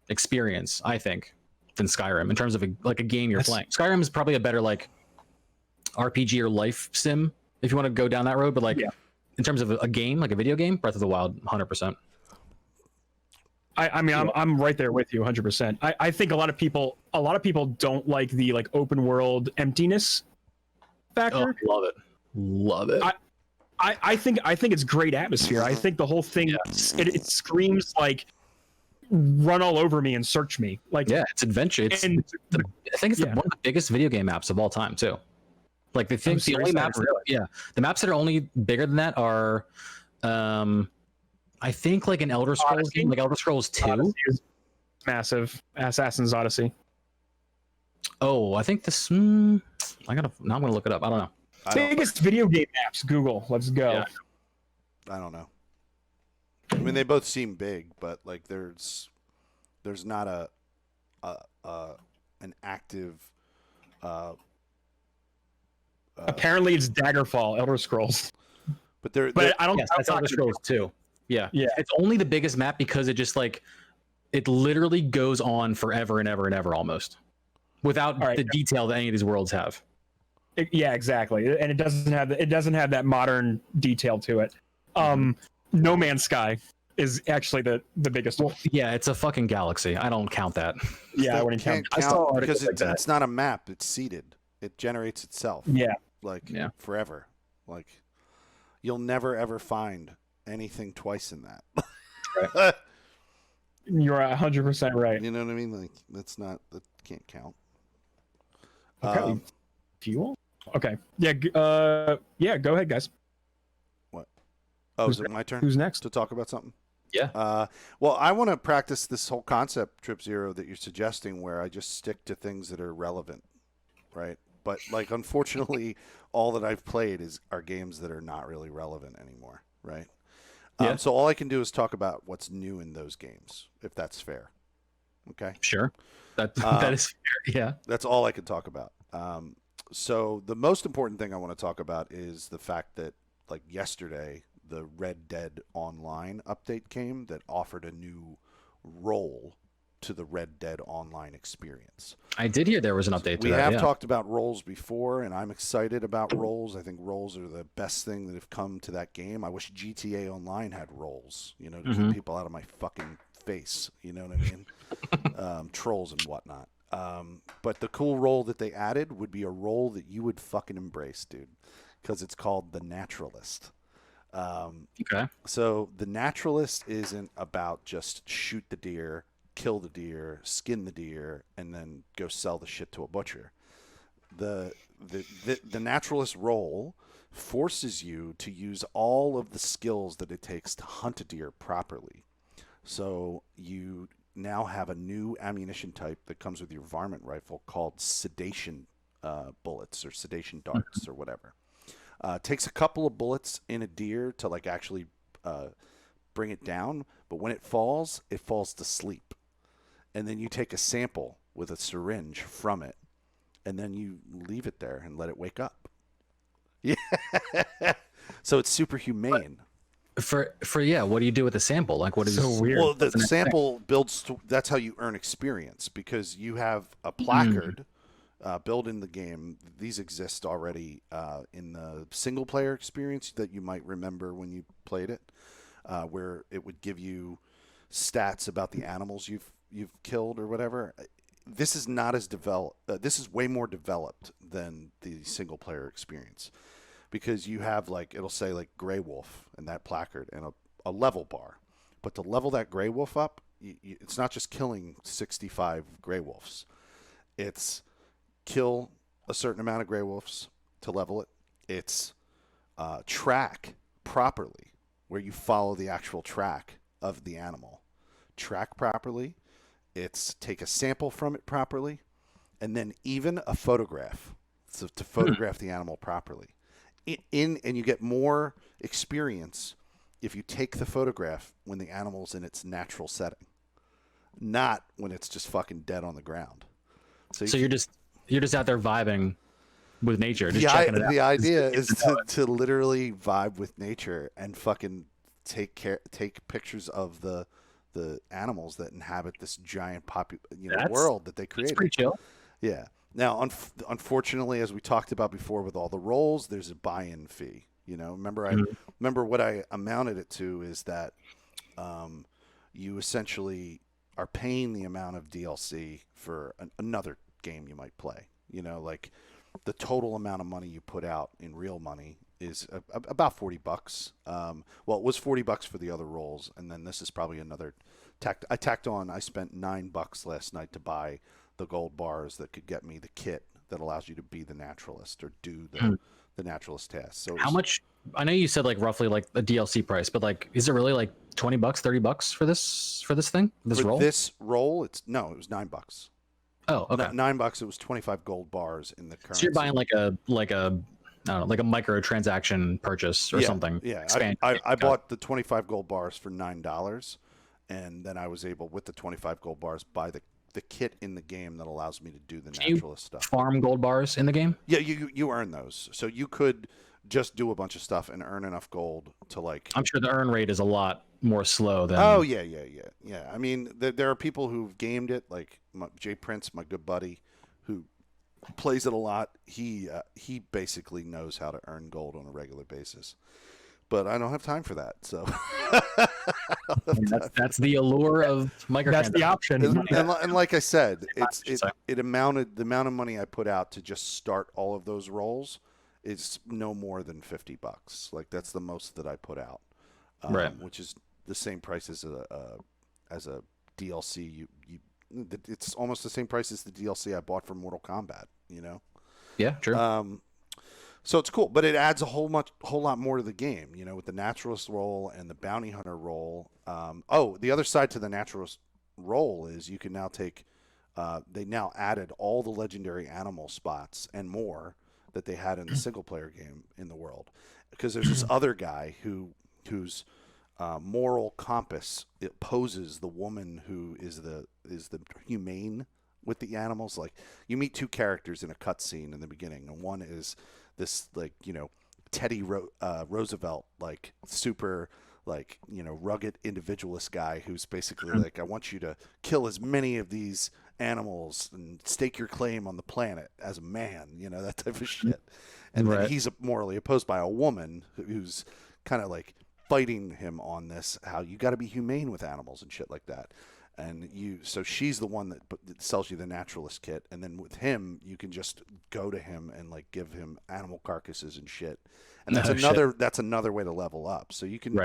experience, I think, than Skyrim in terms of a game you're playing. Skyrim is probably a better like RPG or life sim if you want to go down that road. But like in terms of a game, like a video game, Breath of the Wild, 100%. I mean, I'm right there with you 100%. I think a lot of people don't like the like open world emptiness factor. Oh, love it. I think it's great atmosphere. I think the whole thing it screams like run all over me and search me. Like It's adventure. I think it's one of the biggest video game maps of all time too. Like the only maps, the maps that are only bigger than that are, I think like an Elder Scrolls game, like Elder Scrolls 2. Odyssey is massive. Assassin's Odyssey. Oh, I think this. I'm gonna look it up. I don't know. Biggest video game apps. Google. Let's go. Yeah. I don't know. I mean, they both seem big, but like there's not an active. Apparently, it's Daggerfall, Elder Scrolls. But I don't. Yes, that's Elder Scrolls 2. Yeah. Yeah. It's only the biggest map because it just like it literally goes on forever and ever and ever almost, without the detail that any of these worlds have. Yeah, exactly. And it doesn't have that modern detail to it. No Man's Sky is actually the biggest one. Yeah, it's a fucking galaxy. I don't count that. Yeah, I wouldn't can't count. count articles because like that. it's not a map. It's seeded. It generates itself. Yeah. Like forever. Like you'll never ever find anything twice in that. Right. You're 100% right. You know what I mean? Like that can't count. Okay. Fuel? Okay. Yeah. Yeah. Go ahead, guys. What? Oh, is it my turn? Who's next? To talk about something? Yeah. Well, I want to practice this whole concept, Trip Zero, that you're suggesting, where I just stick to things that are relevant, right? But like, unfortunately, all that I've played are games that are not really relevant anymore, right? Yeah. So all I can do is talk about what's new in those games, if that's fair. Okay. Sure. That is fair. Yeah. That's all I can talk about. So the most important thing I want to talk about is the fact that, like yesterday, the Red Dead Online update came that offered a new role to the Red Dead Online experience. I did hear there was an update to We that. have Yeah. talked about roles before, and I'm excited about roles. I think roles are the best thing that have come to that game. I wish GTA Online had roles, you know, to keep people out of my fucking face. You know what I mean? Trolls and whatnot. But the cool role that they added would be a role that you would fucking embrace, dude, because it's called the Naturalist. Okay. So the Naturalist isn't about just shoot the deer, kill the deer, skin the deer, and then go sell the shit to a butcher. The Naturalist role forces you to use all of the skills that it takes to hunt a deer properly. So you now have a new ammunition type that comes with your varmint rifle called sedation bullets or sedation darts or whatever. Takes a couple of bullets in a deer to like actually bring it down, but when it falls to sleep. And then you take a sample with a syringe from it, and then you leave it there and let it wake up. Yeah. So it's super humane. For yeah, what do you do with the sample? Like, what is So weird. Well, the What's the next sample builds. That's how you earn experience, because you have a placard built in the game. These exist already in the single player experience that you might remember when you played it, where it would give you stats about the animals you've killed or whatever. This is not as developed. This is way more developed than the single player experience, because you have like, it'll say like Grey Wolf in that placard and a level bar. But to level that Grey Wolf up, it's not just killing 65 Grey Wolves. It's kill a certain amount of Grey Wolves to level it. It's track properly, where you follow the actual track of the animal. Track properly. It's take a sample from it properly, and then even a photograph, so to photograph the animal properly. And you get more experience if you take the photograph when the animal's in its natural setting, not when it's just fucking dead on the ground. So you're just out there vibing with nature, just the, checking it out. the idea is to literally vibe with nature and fucking take pictures of the animals that inhabit this giant world that they It's created. pretty chill. Yeah. Now, unfortunately, as we talked about before with all the roles, there's a buy-in fee. You know, remember what I amounted it to is that you essentially are paying the amount of DLC for another game you might play. You know, like the total amount of money you put out in real money is about $40. Well, it was $40 for the other roles, and then this is probably another I tacked on. I spent $9 last night to buy the gold bars that could get me the kit that allows you to be the naturalist or do the naturalist task. So How much? I know you said like roughly like a DLC price, but like, is it really like $20, $30 for this thing, this for role? this role, it was $9. Oh, okay. $9. It was 25 gold bars in the currency. So you're buying like a I don't know, like a microtransaction purchase or something. Yeah, Expand. I bought the 25 gold bars for $9, and then I was able, with the 25 gold bars, buy the kit in the game that allows me to do the naturalist stuff. Farm gold bars in the game. Yeah, you earn those, so you could just do a bunch of stuff and earn enough gold to like. I'm sure the earn rate is a lot more slow than. Oh yeah. I mean, there are people who've gamed it, like Jay Prince, my good buddy, who plays it a lot. He basically knows how to earn gold on a regular basis, but I don't have time for that. So that's the allure of microtransactions. That's the option. and like I said, should say. it amounted, the amount of money I put out to just start all of those roles is no more than $50. Like that's the most that I put out, Right. which is the same price as a DLC. It's almost the same price as the DLC I bought for Mortal Kombat. You know. Yeah, true. So it's cool, but it adds a whole lot more to the game, you know, with the naturalist role and the bounty hunter role. The other side to the naturalist role is you can now take. They now added all the legendary animal spots and more that they had in the single player game in the world, because there's this other guy whose moral compass opposes the woman who is the humane with the animals. Like you meet two characters in a cutscene in the beginning, and one is this like, you know, Teddy Roosevelt, like super, like, you know, rugged individualist guy who's basically like, I want you to kill as many of these animals and stake your claim on the planet as a man, you know, that type of shit. And then he's morally opposed by a woman who's kind of like fighting him on this, how you got to be humane with animals and shit like that. And so she's the one that sells you the naturalist kit, and then with him you can just go to him and like give him animal carcasses and shit. And that's another way to level up. So you can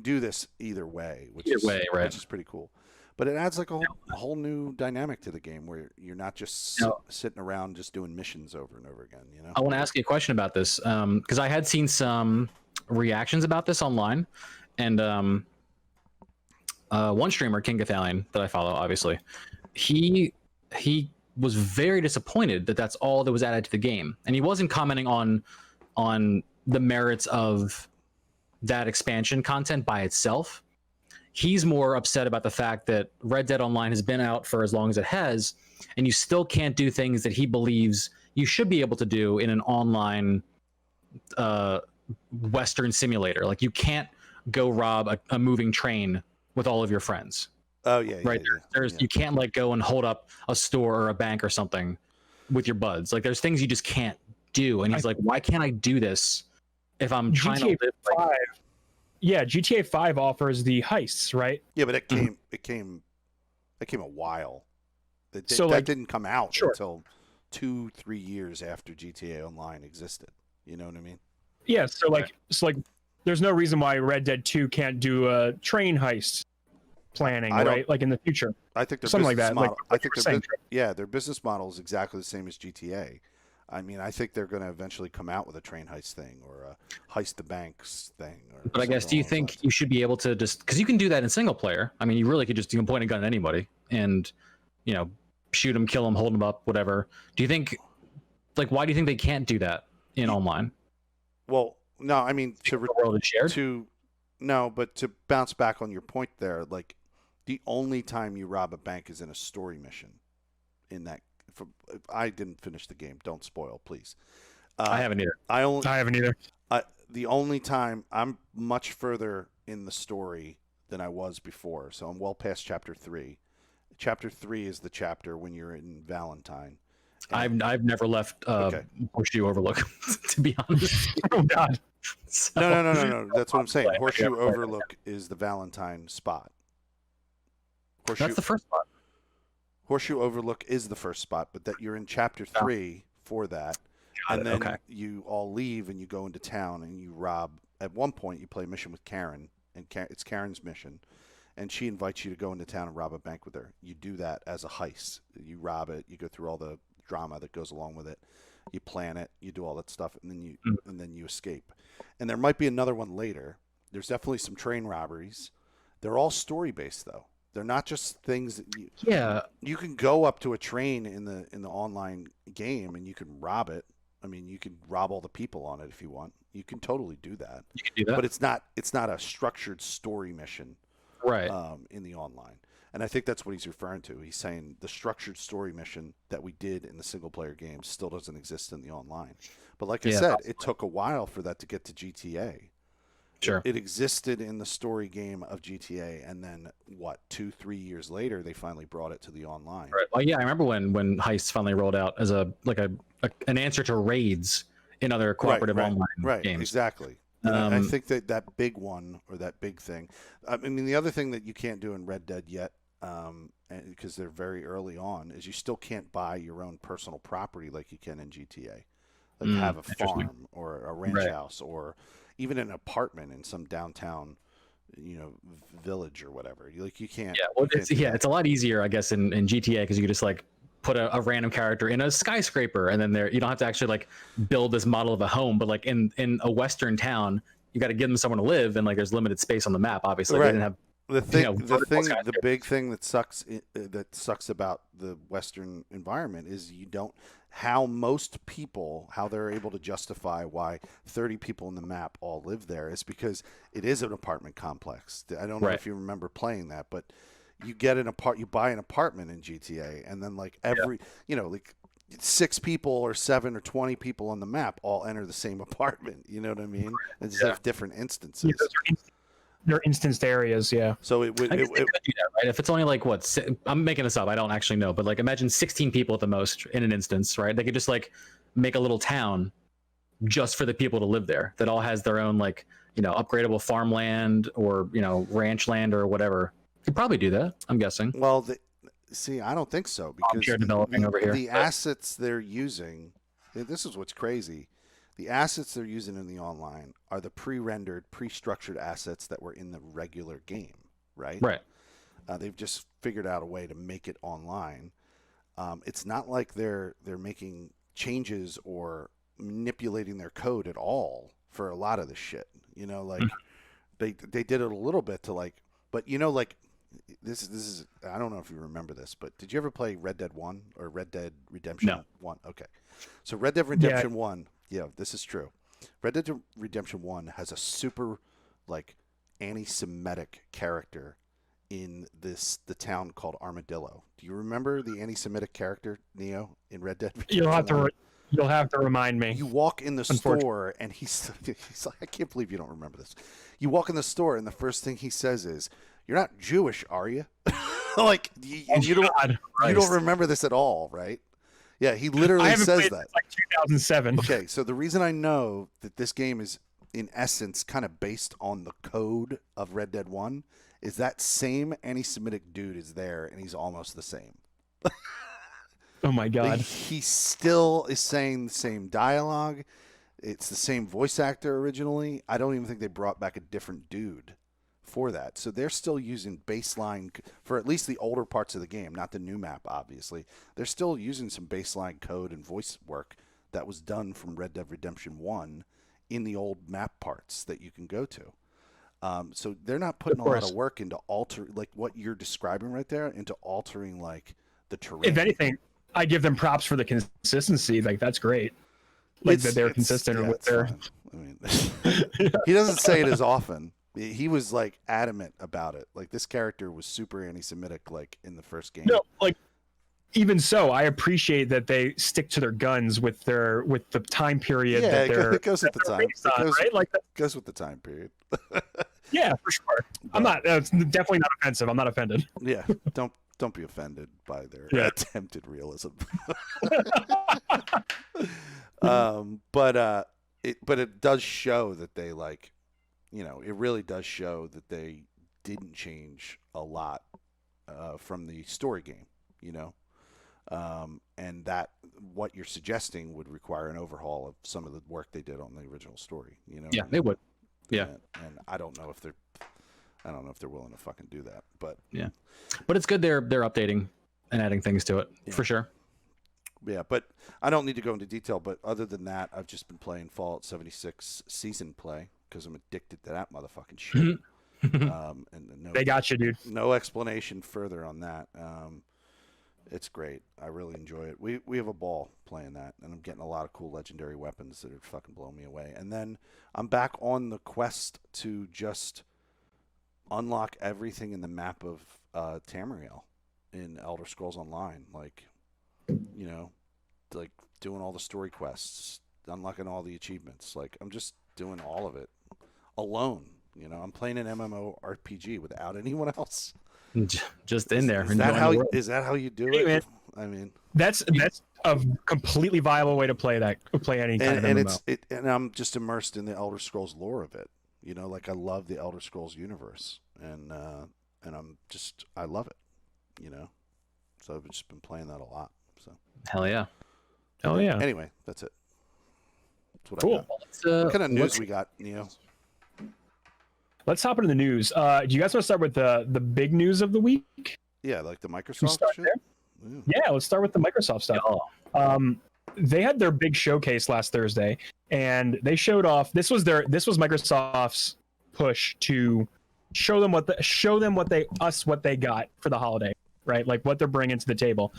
do this either way, which is pretty cool. But it adds like a whole new dynamic to the game where you're not just sitting around just doing missions over and over again. You know. I want to ask you a question about this because I had seen some reactions about this online, and one streamer, King Gathalion, that I follow, obviously, he was very disappointed that that's all that was added to the game, and he wasn't commenting on the merits of that expansion content by itself. He's more upset about the fact that Red Dead Online has been out for as long as it has, and you still can't do things that he believes you should be able to do in an online Western simulator. Like, you can't go rob a moving train with all of your friends. Oh yeah, right. You can't like go and hold up a store or a bank or something with your buds. Like, there's things you just can't do, and he's like, why can't I do this if I'm trying to live? Like, yeah, GTA 5 offers the heists, right? Yeah, but it came a while. That didn't come out until 2-3 years after GTA Online existed. You know what I mean? Yeah, so like there's no reason why Red Dead 2 can't do a train heist planning, right? Like in the future. I think something like that. Model, I think their business model is exactly the same as GTA. I mean, I think they're going to eventually come out with a train heist thing or a heist the banks thing. But I guess, do you think you should be able to just, because you can do that in single player? I mean, you really could just point a gun at anybody and, you know, shoot them, kill them, hold them up, whatever. Do you think, like, why do you think they can't do that in online? Well, no, I mean, but to bounce back on your point there, like, the only time you rob a bank is in a story mission. In that, I didn't finish the game. Don't spoil, please. I haven't either. I haven't either. The only time I'm much further in the story than I was before, so I'm well past chapter 3. Chapter 3 is the chapter when you're in Valentine. I've never left Horseshoe Overlook, to be honest. Oh God. So, no. That's what I'm saying. Horseshoe Overlook is the Valentine spot. That's the first spot. Horseshoe Overlook is the first spot, but that you're in chapter 3 for that. And then you all leave and you go into town and you rob. At one point, you play a mission with Karen, and it's Karen's mission. And she invites you to go into town and rob a bank with her. You do that as a heist. You rob it. You go through all the drama that goes along with it. You plan it. You do all that stuff, and then you escape. And there might be another one later. There's definitely some train robberies. They're all story based though. They're not just things that you can go up to a train in the online game and you can rob it. I mean, you can rob all the people on it if you want. You can totally do that. You can do that. But it's not a structured story mission. Right. In the online. And I think that's what he's referring to. He's saying the structured story mission that we did in the single player games still doesn't exist in the online. But like I said, it took a while for that to get to GTA. Sure. It existed in the story game of GTA, and then 2-3 years later they finally brought it to the online. Right. Well, yeah, I remember when heists finally rolled out as an answer to raids in other cooperative online games. Exactly. I think that big one, or that big thing. I mean, the other thing that you can't do in Red Dead yet, because they're very early on, is you still can't buy your own personal property like you can in GTA. Like have a farm or a ranch house or even an apartment in some downtown, village or whatever. Like you can't. Yeah, well, it's a lot easier, I guess, in GTA because you can just like put a random character in a skyscraper, and then you don't have to actually like build this model of a home. But like in a Western town, you got to give them somewhere to live, and like there's limited space on the map. Obviously, they didn't have the big thing that sucks about the Western environment is how most people, how they're able to justify why 30 people in the map all live there is because it is an apartment complex. I don't know if you remember playing that, but you get you buy an apartment in GTA, and then like 6 people or 7 or 20 people on the map all enter the same apartment. You know what I mean? They just have different instances. Yeah, they're instanced areas. Yeah. So it would. I guess they could do that, right? If it's only like what I'm making this up, I don't actually know, but like imagine 16 people at the most in an instance, right? They could just like make a little town just for the people to live there that all has their own like upgradable farmland or ranch land or whatever. You could probably do that, I'm guessing. Well, see, I don't think so because You're developing over here. the assets they're using. This is what's crazy. The assets they're using in the online are the pre-rendered, pre-structured assets that were in the regular game, right? Right. They've just figured out a way to make it online. It's not like they're making changes or manipulating their code at all for a lot of the shit. Like they did it a little bit to like, but like this is I don't know if you remember this, but did you ever play Red Dead 1 or Red Dead Redemption 1? Okay. So Red Dead Redemption 1, yeah, this is true. Red Dead Redemption 1 has a super like anti-Semitic character in the town called Armadillo. Do you remember the anti-Semitic character, Neo, in Red Dead Redemption 1? You'll have to remind me. You walk in the store and he's like, I can't believe you don't remember this. You walk in the store and the first thing he says is, "You're not Jewish, are you?" Like you don't remember this at all, right? Yeah, he literally says that. Like 2007. Okay, so the reason I know that this game is in essence kind of based on the code of Red Dead 1 is that same anti-Semitic dude is there and he's almost the same. Oh my God. He still is saying the same dialogue. It's the same voice actor originally. I don't even think they brought back a different dude for that. So they're still using baseline for at least the older parts of the game, not the new map, obviously. They're still using some baseline code and voice work that was done from Red Dead Redemption 1 in the old map parts that you can go to. So they're not putting a lot of work into like what you're describing right there, into altering like the terrain. If anything, I give them props for the consistency. Like that's great. Like that they're consistent with their. I mean, he doesn't say it as often. He was like adamant about it. Like this character was super anti-Semitic, like in the first game. No, like even so, I appreciate that they stick to their guns with the time period. Yeah, that it goes with the time. Right? Like goes with the time period. Yeah, for sure. But, I'm not. It's definitely not offensive. I'm not offended. Yeah, don't be offended by their attempted realism. But it does show that they like, it really does show that they didn't change a lot from the story game, and that what you're suggesting would require an overhaul of some of the work they did on the original story. Yeah, they would. Yeah, and I don't know if they're willing to fucking do that, but yeah, but it's good they're updating and adding things to it for sure. Yeah, but I don't need to go into detail. But other than that, I've just been playing Fallout 76 season play because I'm addicted to that motherfucking shit. And they got you, dude. No explanation further on that. It's great. I really enjoy it. We have a ball playing that, and I'm getting a lot of cool legendary weapons that are fucking blowing me away. And then I'm back on the quest to just unlock everything in the map of Tamriel in Elder Scrolls Online, like like doing all the story quests, unlocking all the achievements. Like I'm just doing all of it alone. I'm playing an MMORPG without anyone else. Just in there. Is that how you do it? Man. I mean, that's a completely viable way to play any kind of MMO. And I'm just immersed in the Elder Scrolls lore of it. Like I love the Elder Scrolls universe, and I love it. So I've just been playing that a lot. So hell yeah. Anyway, that's it. That's what I got. What kind of news we got, Neo? Let's hop into the news. Do you guys want to start with the big news of the week? Yeah, like the Microsoft shit? Yeah, let's start with the Microsoft stuff. They had their big showcase last Thursday, and they showed off. This was Microsoft's push to show them what they got for the holiday, right? Like what they're bringing to the table.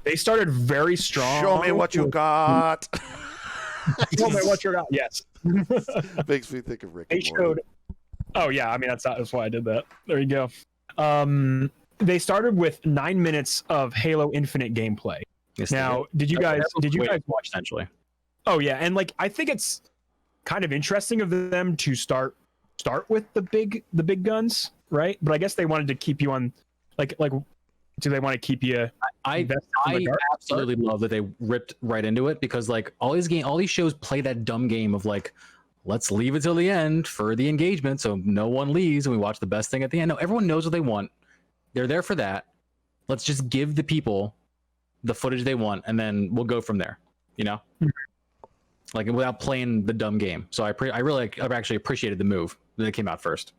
They started very strong. Show me what you got. Show me what you got. Yes. Makes me think of Rick. They showed. Oh yeah, I mean that's why I did that. There you go. They started with 9 minutes of Halo Infinite gameplay, Yes, they Now, did. did you guys Wait, watch? essentially? Oh yeah, and like I think it's kind of interesting of them to start with the big guns, right? But I guess they wanted to keep you on, like do they want to keep you? I invested from the I start? absolutely love that they ripped right into it, because like all these shows play that dumb game of like, let's leave it till the end for the engagement so no one leaves and we watch the best thing at the end. No, everyone knows what they want. They're there for that. Let's just give the people the footage they want and then we'll go from there, you know? Like without playing the dumb game. So I've actually appreciated the move that it came out first.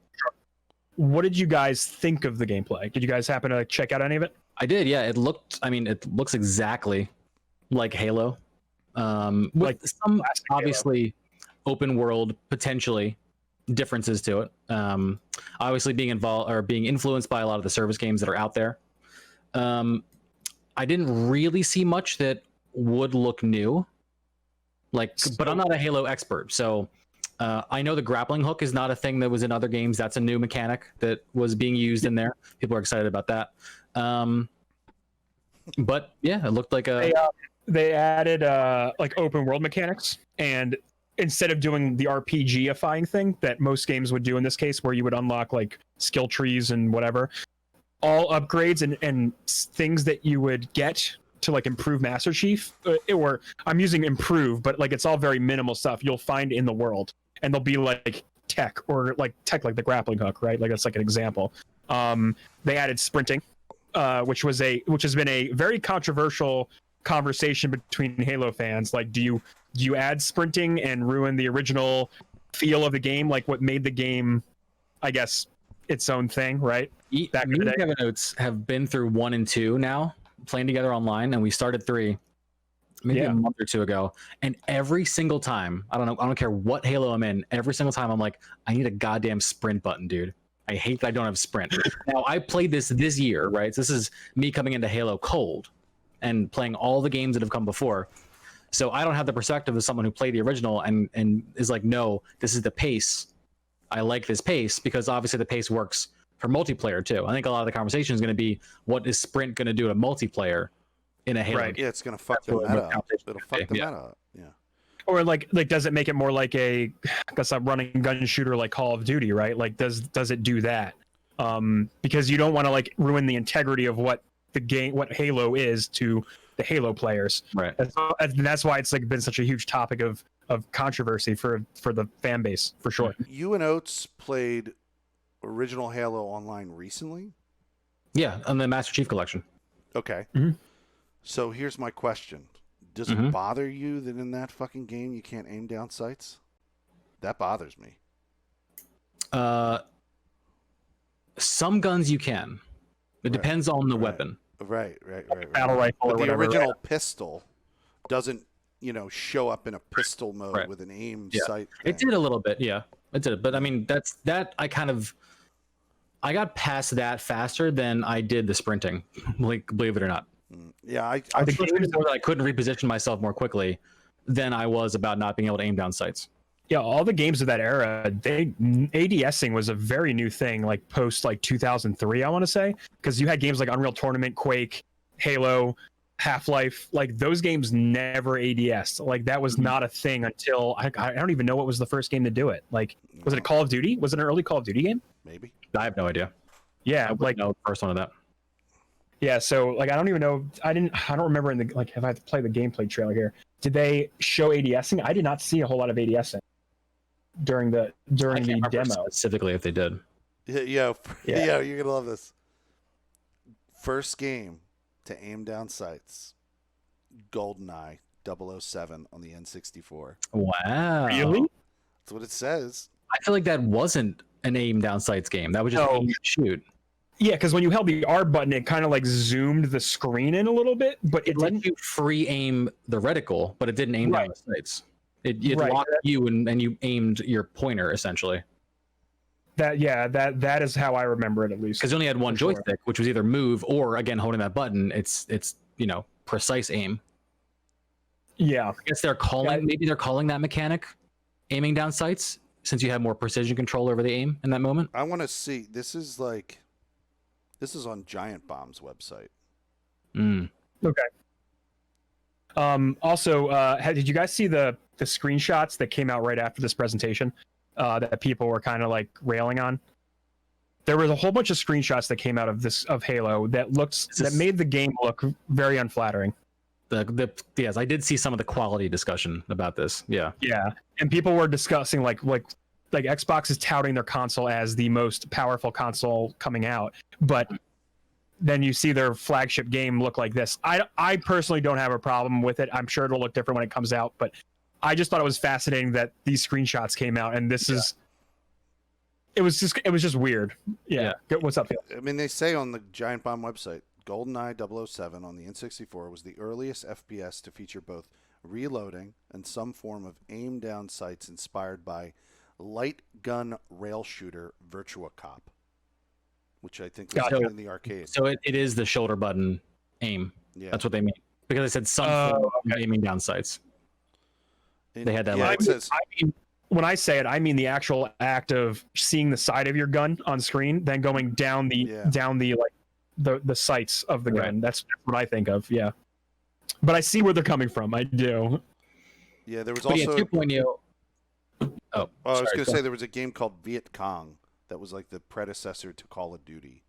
What did you guys think of the gameplay? Did you guys happen to check out any of it? I did, yeah. It looks exactly like Halo. With Like some classic Halo. obviously open world potentially differences to it. Obviously being involved or being influenced by a lot of the service games that are out there. I didn't really see much that would look new. But I'm not a Halo expert, so I know the grappling hook is not a thing that was in other games. That's a new mechanic that was being used in there. People are excited about that. But yeah, it looked like They added like open world mechanics, and instead of doing the RPGifying thing that most games would do in this case, where you would unlock like skill trees and whatever, all upgrades and things that you would get to like improve Master Chief, or I'm using improve, but like it's all very minimal stuff you'll find in the world, and they'll be like tech like the grappling hook, right? Like that's like an example. They added sprinting, which has been a very controversial conversation between Halo fans. Like, do you add sprinting and ruin the original feel of the game, like what made the game, I guess, its own thing, right? Back in the day. Kevin Oates have been through 1 and 2 now, playing together online, and we started 3 maybe a month or 2 ago. And every single time, I don't care what Halo I'm in, every single time I'm like, I need a goddamn sprint button, dude. I hate that I don't have sprint. Now I played this year, right? So this is me coming into Halo cold and playing all the games that have come before. So I don't have the perspective of someone who played the original and is like, no, this is the pace. I like this pace, because obviously the pace works for multiplayer too. I think a lot of the conversation is going to be, what is sprint going to do to multiplayer in a Halo Right. game? Yeah, it's gonna fuck the what meta up. conversation It'll is fuck gonna the be. meta up. Yeah. Or like does it make it more like a running gun shooter like Call of Duty, right? Like does it do that? Because you don't want to like ruin the integrity of what Halo is to the Halo players. Right. And that's why it's like been such a huge topic of controversy for the fan base, for sure. You and Oates played original Halo Online recently? Yeah, on the Master Chief Collection. Okay. Mhm. So here's my question. Does it Mhm. bother you that in that fucking game you can't aim down sights? That bothers me. Some guns you can. It Right, depends on the right. weapon. Right. Battle rifle But or the whatever. original pistol doesn't, show up in a pistol mode Right. with an aim Yeah. sight. It thing. did a little bit, yeah. It did. But I mean, I got past that faster than I did the sprinting, like, believe it or not. Yeah, I I think Especially more that I couldn't reposition myself more quickly than I was about not being able to aim down sights. Yeah, all the games of that era, ADSing was a very new thing, like post like 2003, I want to say, because you had games like Unreal Tournament, Quake, Halo, Half-Life. Like those games never ADS. Like that was not a thing until I don't even know what was the first game to do it. Like, was it a Call of Duty? Was it an early Call of Duty game? maybe. I have no idea. Yeah, I like know the first one of that. yeah. So like I don't even know. I don't remember if I have to play the gameplay trailer here. Did they show ADSing? I did not see a whole lot of ADSing during I the can't remember demo. specifically if they did. Yeah, Yeah. you're gonna love this. First game to aim down sights, GoldenEye 007 on the N64. Wow. Really? That's what it says. I feel like that wasn't an aim down sights game. That was just No. aim and shoot. Yeah, because when you held the R button, it kind of like zoomed the screen in a little bit, but it It let didn't. you free aim the reticle, but it didn't aim down Right. the sights. It Right. locked you and you aimed your pointer essentially. That is how I remember it, at least. Because you only had one For sure. joystick, which was either move or again holding that button. It's precise aim. Yeah, I guess maybe they're calling that mechanic aiming down sights, since you have more precision control over the aim in that moment. I want to see. This is on Giant Bomb's website. Mm. okay. Also, did you guys see the screenshots that came out right after this presentation that people were kind of like railing on? There was a whole bunch of screenshots that came out of Halo that made the game look very unflattering. Yes, I did see some of the quality discussion about this. Yeah, and people were discussing like Xbox is touting their console as the most powerful console coming out, but then you see their flagship game look like this. I personally don't have a problem with it. I'm sure it'll look different when it comes out, but I just thought it was fascinating that these screenshots came out, and this is. It was just weird. Yeah. What's up, Phil? I mean, they say on the Giant Bomb website, GoldenEye 007 on the N64 was the earliest FPS to feature both reloading and some form of aim-down sights inspired by light gun rail shooter Virtua Cop, which I think was in the arcade. So it is the shoulder button aim. Yeah. That's what they mean. Because they said some form of aiming down sights. They had that. Yeah, I mean, when I say it, I mean the actual act of seeing the side of your gun on screen, then going down the sights of the gun. Right. That's what I think of. Yeah, but I see where they're coming from. I do. Yeah, there was also. Yeah, 2.0. I was going to say there was a game called Viet Cong that was like the predecessor to Call of Duty.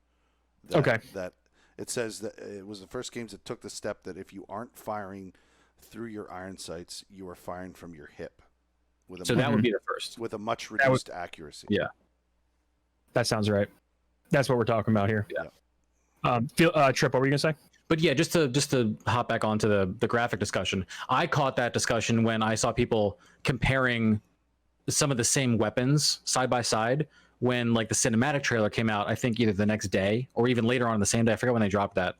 That it says that it was the first games that took the step that if you aren't firing through your iron sights, you are firing from your hip. That would be the first. With a much reduced accuracy. Yeah. That sounds right. That's what we're talking about here. Yeah. Trip, what were you gonna say? But yeah, just to hop back onto the graphic discussion, I caught that discussion when I saw people comparing some of the same weapons side by side when like the cinematic trailer came out, I think either the next day or even later on the same day, I forget when they dropped that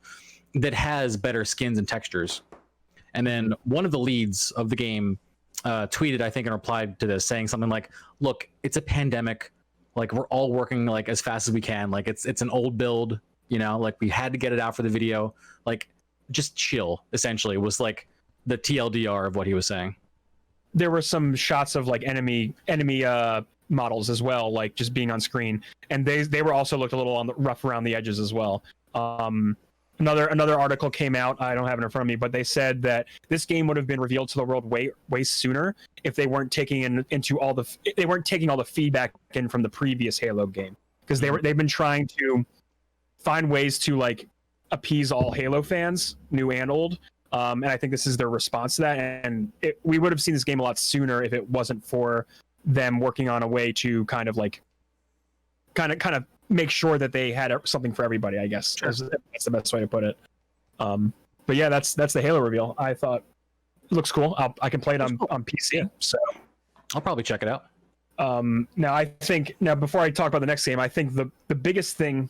has better skins and textures. And then one of the leads of the game tweeted, I think, and replied to this saying something like, look, it's a pandemic. Like we're all working like as fast as we can. Like it's an old build, like we had to get it out for the video. Like just chill, essentially, was like the TLDR of what he was saying. There were some shots of like enemy models as well, like just being on screen. And they were also looked a little on the rough around the edges as well. Another article came out. I don't have it in front of me, but they said that this game would have been revealed to the world way sooner if they weren't taking all the feedback in from the previous Halo game, because they've been trying to find ways to like appease all Halo fans, new and old. And I think this is their response to that. And we would have seen this game a lot sooner if it wasn't for them working on a way to kind of make sure that they had something for everybody, I guess. Sure. That's the best way to put it. But yeah, that's the Halo reveal. I thought it looks cool. I can play it on PC, so I'll probably check it out. Now before I talk about the next game, I think the biggest thing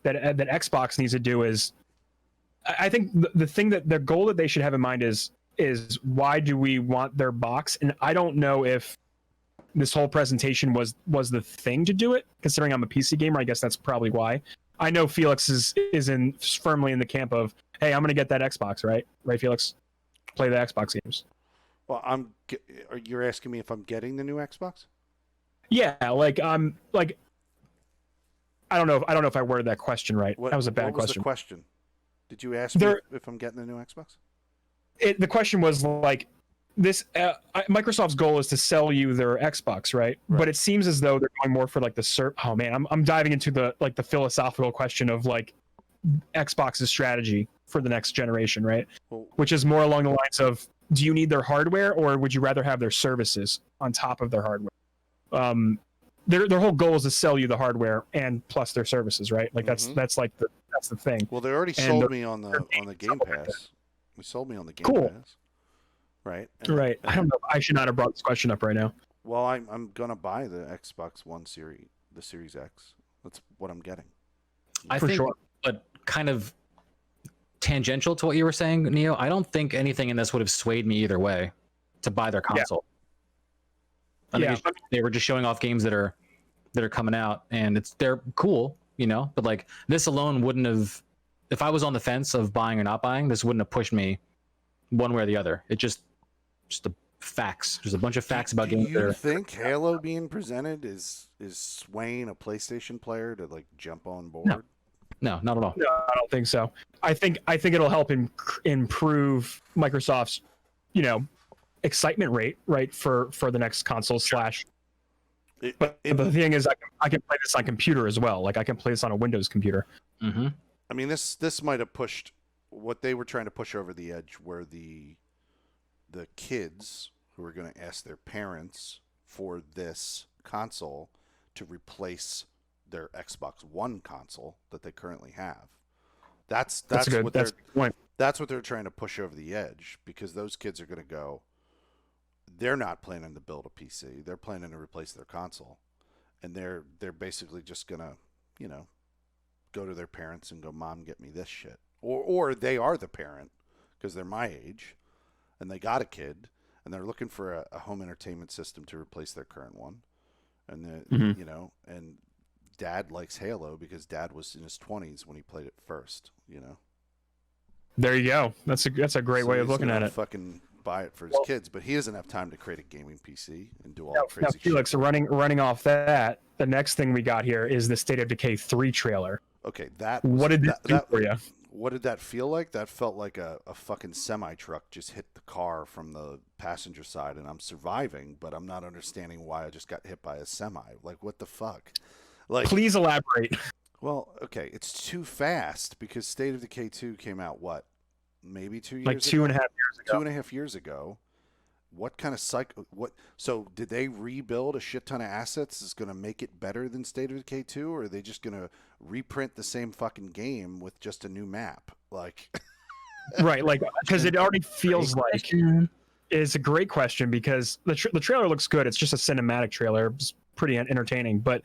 that Xbox needs to do is, I think the thing that the goal that they should have in mind is why do we want their box? And I don't know if this whole presentation was the thing to do it, considering I'm a PC gamer. I guess that's probably why. I know Felix is firmly in the camp of, hey, I'm going to get that Xbox, right, Felix? Play the Xbox games. Well, you're asking me if I'm getting the new Xbox? Yeah, I don't know if I worded that question right. That was a bad question. What was the question? Did you ask me if I'm getting the new Xbox? The question was like, this Microsoft's goal is to sell you their Xbox, right? But it seems as though they're going more for like oh man, I'm diving into the philosophical question of like Xbox's strategy for the next generation, right? Which is more along the lines of, do you need their hardware or would you rather have their services on top of their hardware? Their whole goal is to sell you the hardware and plus their services, right? Like that's the thing. Well, they already sold me on the Game Pass. They sold me on the Game Pass. Right. Right. I don't know. I should not have brought this question up right now. Well, I'm gonna buy the Xbox One series, the Series X. That's what I'm getting. I think, but kind of tangential to what you were saying, Neo. I don't think anything in this would have swayed me either way to buy their console. I think they were just showing off games that are coming out, and they're cool, But like this alone wouldn't have. If I was on the fence of buying or not buying, this wouldn't have pushed me one way or the other. It just the facts. There's a bunch of facts about games. Do you think Halo being presented is swaying a PlayStation player to like jump on board? No, not at all. No, I don't think so. I think it'll help improve Microsoft's, excitement rate, right, for the next console slash. But the thing is, I can play this on computer as well. Like I can play this on a Windows computer. Mm-hmm. I mean, this might have pushed what they were trying to push over the edge, where the kids who are going to ask their parents for this console to replace their Xbox One console that they currently have. That's good. what That's a good point. that's what they're trying to push over the edge, because those kids are going to go. They're not planning to build a PC. They're planning to replace their console, and they're basically just going to, go to their parents and go, "Mom, get me this shit," or they are the parent because they're my age, and they got a kid, and they're looking for a home entertainment system to replace their current one, and and Dad likes Halo because Dad was in his 20s when he played it first. There you go. That's a great way of he's looking gonna at it. Fucking buy it for his kids, but he doesn't have time to create a gaming PC and do all Now, the crazy Felix, shit. running off that, the next thing we got here is the State of Decay 3 trailer. Okay, What did this do for you? What did that feel like? That felt like a fucking semi truck just hit the car from the passenger side, and I'm surviving, but I'm not understanding why I just got hit by a semi. Like, what the fuck? Like, Please elaborate. well, okay, it's too fast because State of Decay 2 came out maybe 2 years Like ago? 2.5 years ago. 2.5 years ago. What kind of so did they rebuild a shit ton of assets that's going to make it better than State of Decay 2, or are they just going to reprint the same fucking game with just a new map? Like, Right, like because it already feels like it's a great question, because the trailer looks good. It's just a cinematic trailer. It's pretty entertaining, but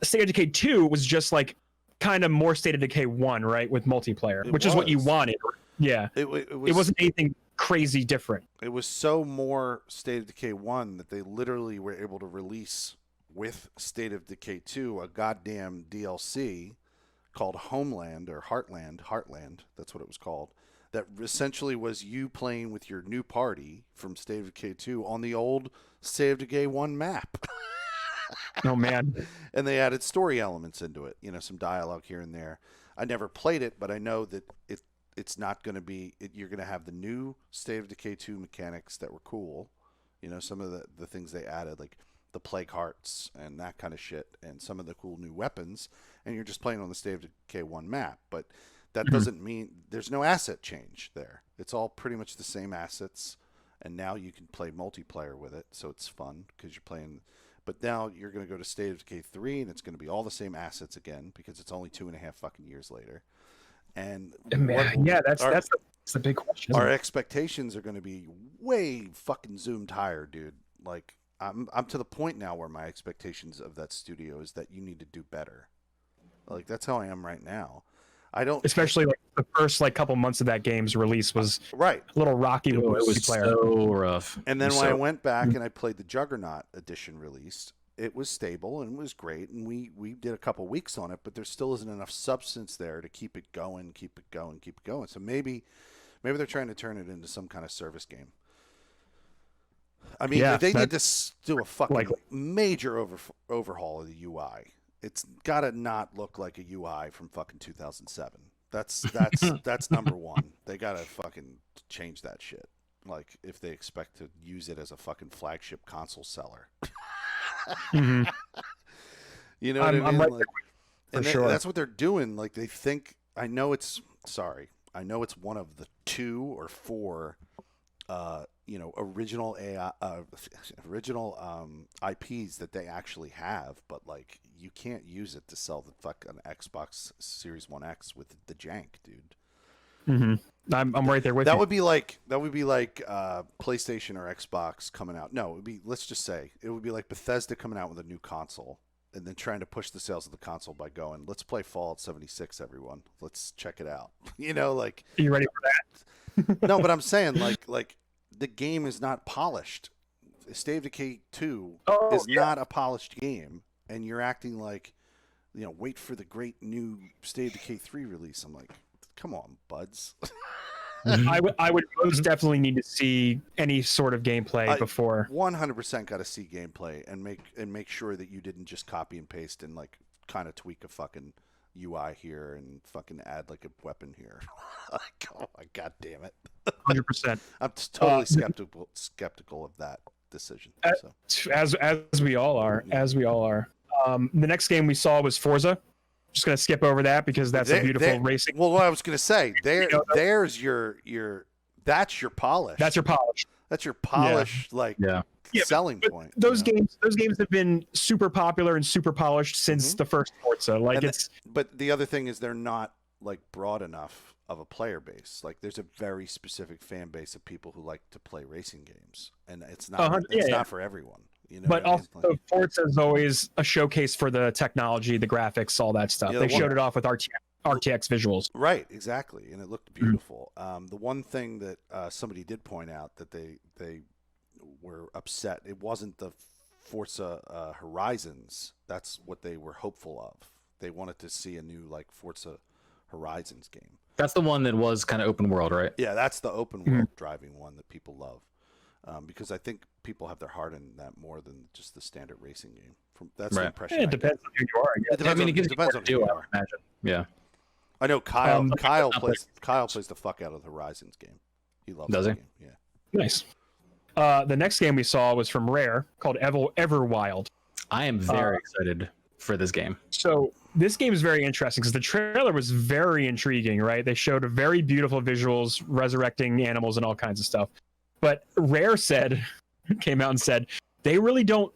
State of Decay 2 was just like kind of more State of Decay 1, right, with multiplayer, which is what you was. wanted. Yeah, it it wasn't anything crazy different. It was so more State of Decay 1 that they literally were able to release with State of Decay 2 a goddamn DLC called Homeland or Heartland, that's what it was called, that essentially was you playing with your new party from State of Decay 2 on the old State of Decay 1 map. Oh man. And they added story elements into it, some dialogue here and there. I never played it, but I know that it's not going to be you're going to have the new State of Decay 2 mechanics that were cool, some of the things they added, like the plague hearts and that kind of shit, and some of the cool new weapons, and you're just playing on the State of Decay 1 map. But that doesn't mean there's no asset change there. It's all pretty much the same assets, and now you can play multiplayer with it, so it's fun because you're playing. But now you're going to go to State of Decay 3, and it's going to be all the same assets again because it's only 2.5 fucking years later. And That's the big question. Our expectations are going to be way fucking zoomed higher, dude. Like I'm to the point now where my expectations of that studio is that you need to do better. Like that's how I am right now. I don't, especially like the first couple months of that game's release was right a little rocky with multiplayer. So rough. And then when I went back and I played the Juggernaut edition released, it was stable and it was great, and we did a couple weeks on it, but there still isn't enough substance there to keep it going. So maybe they're trying to turn it into some kind of service game. I mean, they need to do a fucking major overhaul of the UI. It's got to not look like a UI from fucking 2007. That's number one. They got to fucking change that shit. Like, if they expect to use it as a fucking flagship console seller. Mm-hmm. You know what I mean? I'm right like, for and sure. that's what they're doing. Like, they think, I know it's one of the 2 or 4, original IPs that they actually have, but like, you can't use it to sell the fucking Xbox Series 1X with the jank, dude. Mm-hmm. I'm right there with you. That would be like PlayStation or Xbox coming out. No, let's just say it would be like Bethesda coming out with a new console and then trying to push the sales of the console by going, let's play Fallout 76, everyone. Let's check it out. Like, are you ready for that? No, but I'm saying like the game is not polished. State of Decay 2 is not a polished game, and you're acting like, wait for the great new State of Decay 3 release. I'm like, come on, buds. I would most definitely need to see any sort of gameplay before. 100% got to see gameplay and make sure that you didn't just copy and paste and like kind of tweak a fucking UI here and fucking add like a weapon here. Like, oh my god damn it. 100%. I'm just totally skeptical of that decision. So. As we all are, the next game we saw was Forza. Just gonna skip over that because that's a beautiful racing. Well, what I was gonna say, there's your that's your polish. That's your polish. That's your polish, selling point. Those games have been super popular and super polished since the first Forza. But the other thing is they're not like broad enough of a player base. Like there's a very specific fan base of people who like to play racing games, and it's not not for everyone. You know, but also Forza is always a showcase for the technology, the graphics, all that stuff. They showed it off with RTX visuals. Right, exactly, and it looked beautiful. The one thing that somebody did point out that they were upset, it wasn't the Forza Horizons. That's what they were hopeful of. They wanted to see a new like Forza Horizons game. That's the one that was kind of open world, right? Yeah, that's the open world driving one that people love. Because I think people have their heart in that more than just the standard racing game. That's the impression. It depends on who you are. It depends on who you are. I imagine. Yeah. I know Kyle plays the fuck out of the Horizons game. He loves the game. Yeah. Nice. The next game we saw was from Rare called Everwild. I am very excited for this game. So this game is very interesting because the trailer was very intriguing, right? They showed very beautiful visuals, resurrecting animals and all kinds of stuff. But Rare came out and said, they really don't,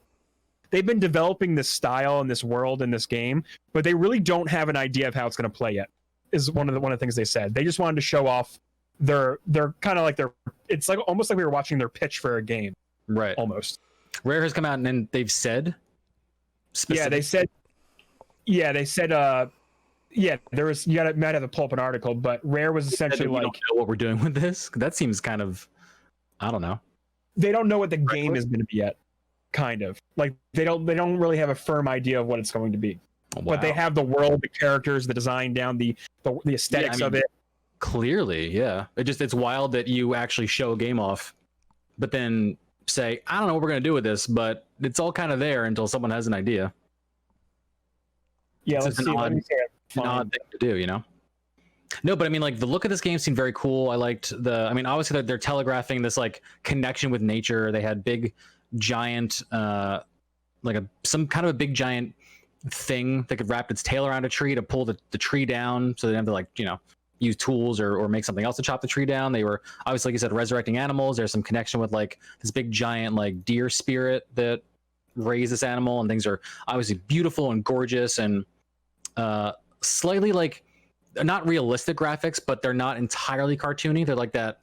they've been developing this style and this world in this game, but they really don't have an idea of how it's going to play yet, is one of the things they said. They just wanted to show off their kind of like it's like almost like we were watching their pitch for a game. Right. Almost. Rare has come out and then they've said specific. There was, might have to pull up an article, but Rare was essentially we like, don't know what we're doing with this. That seems kind of, I don't know. They don't know what the game is going to be yet. Kind of like they don't really have a firm idea of what it's going to be. Oh, wow. But they have the world, the characters, the design down, the aesthetics of it. Clearly, yeah. It's wild that you actually show a game off, but then say, I don't know what we're going to do with this, but it's all kind of there until someone has an idea. Yeah, It's an odd thing to do, you know? No, but I mean, like the look of this game seemed very cool. I liked obviously they're telegraphing this like connection with nature. They had big, giant, some kind of a big giant thing that could wrap its tail around a tree to pull the tree down, so they didn't have to use tools or make something else to chop the tree down. They were obviously, like you said, resurrecting animals. There's some connection with like this big giant like deer spirit that raised this animal, and things are obviously beautiful and gorgeous and slightly like not realistic graphics, but they're not entirely cartoony. They're like that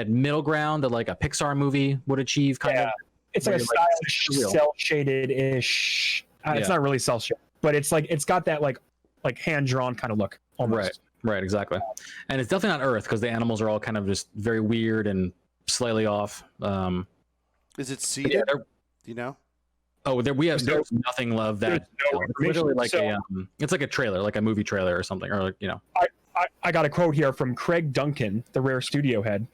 middle ground that like a Pixar movie would achieve kind of. It's like a stylish, cell shaded ish. It's not really cell shaded, but it's like it's got that like hand drawn kind of look almost. Right, exactly. And it's definitely not Earth because the animals are all kind of just very weird and slightly off. Is it seeded? Do you know? Oh, there's nothing of that. It's literally like it's like a trailer, like a movie trailer or something, or I got a quote here from Craig Duncan, the Rare studio head,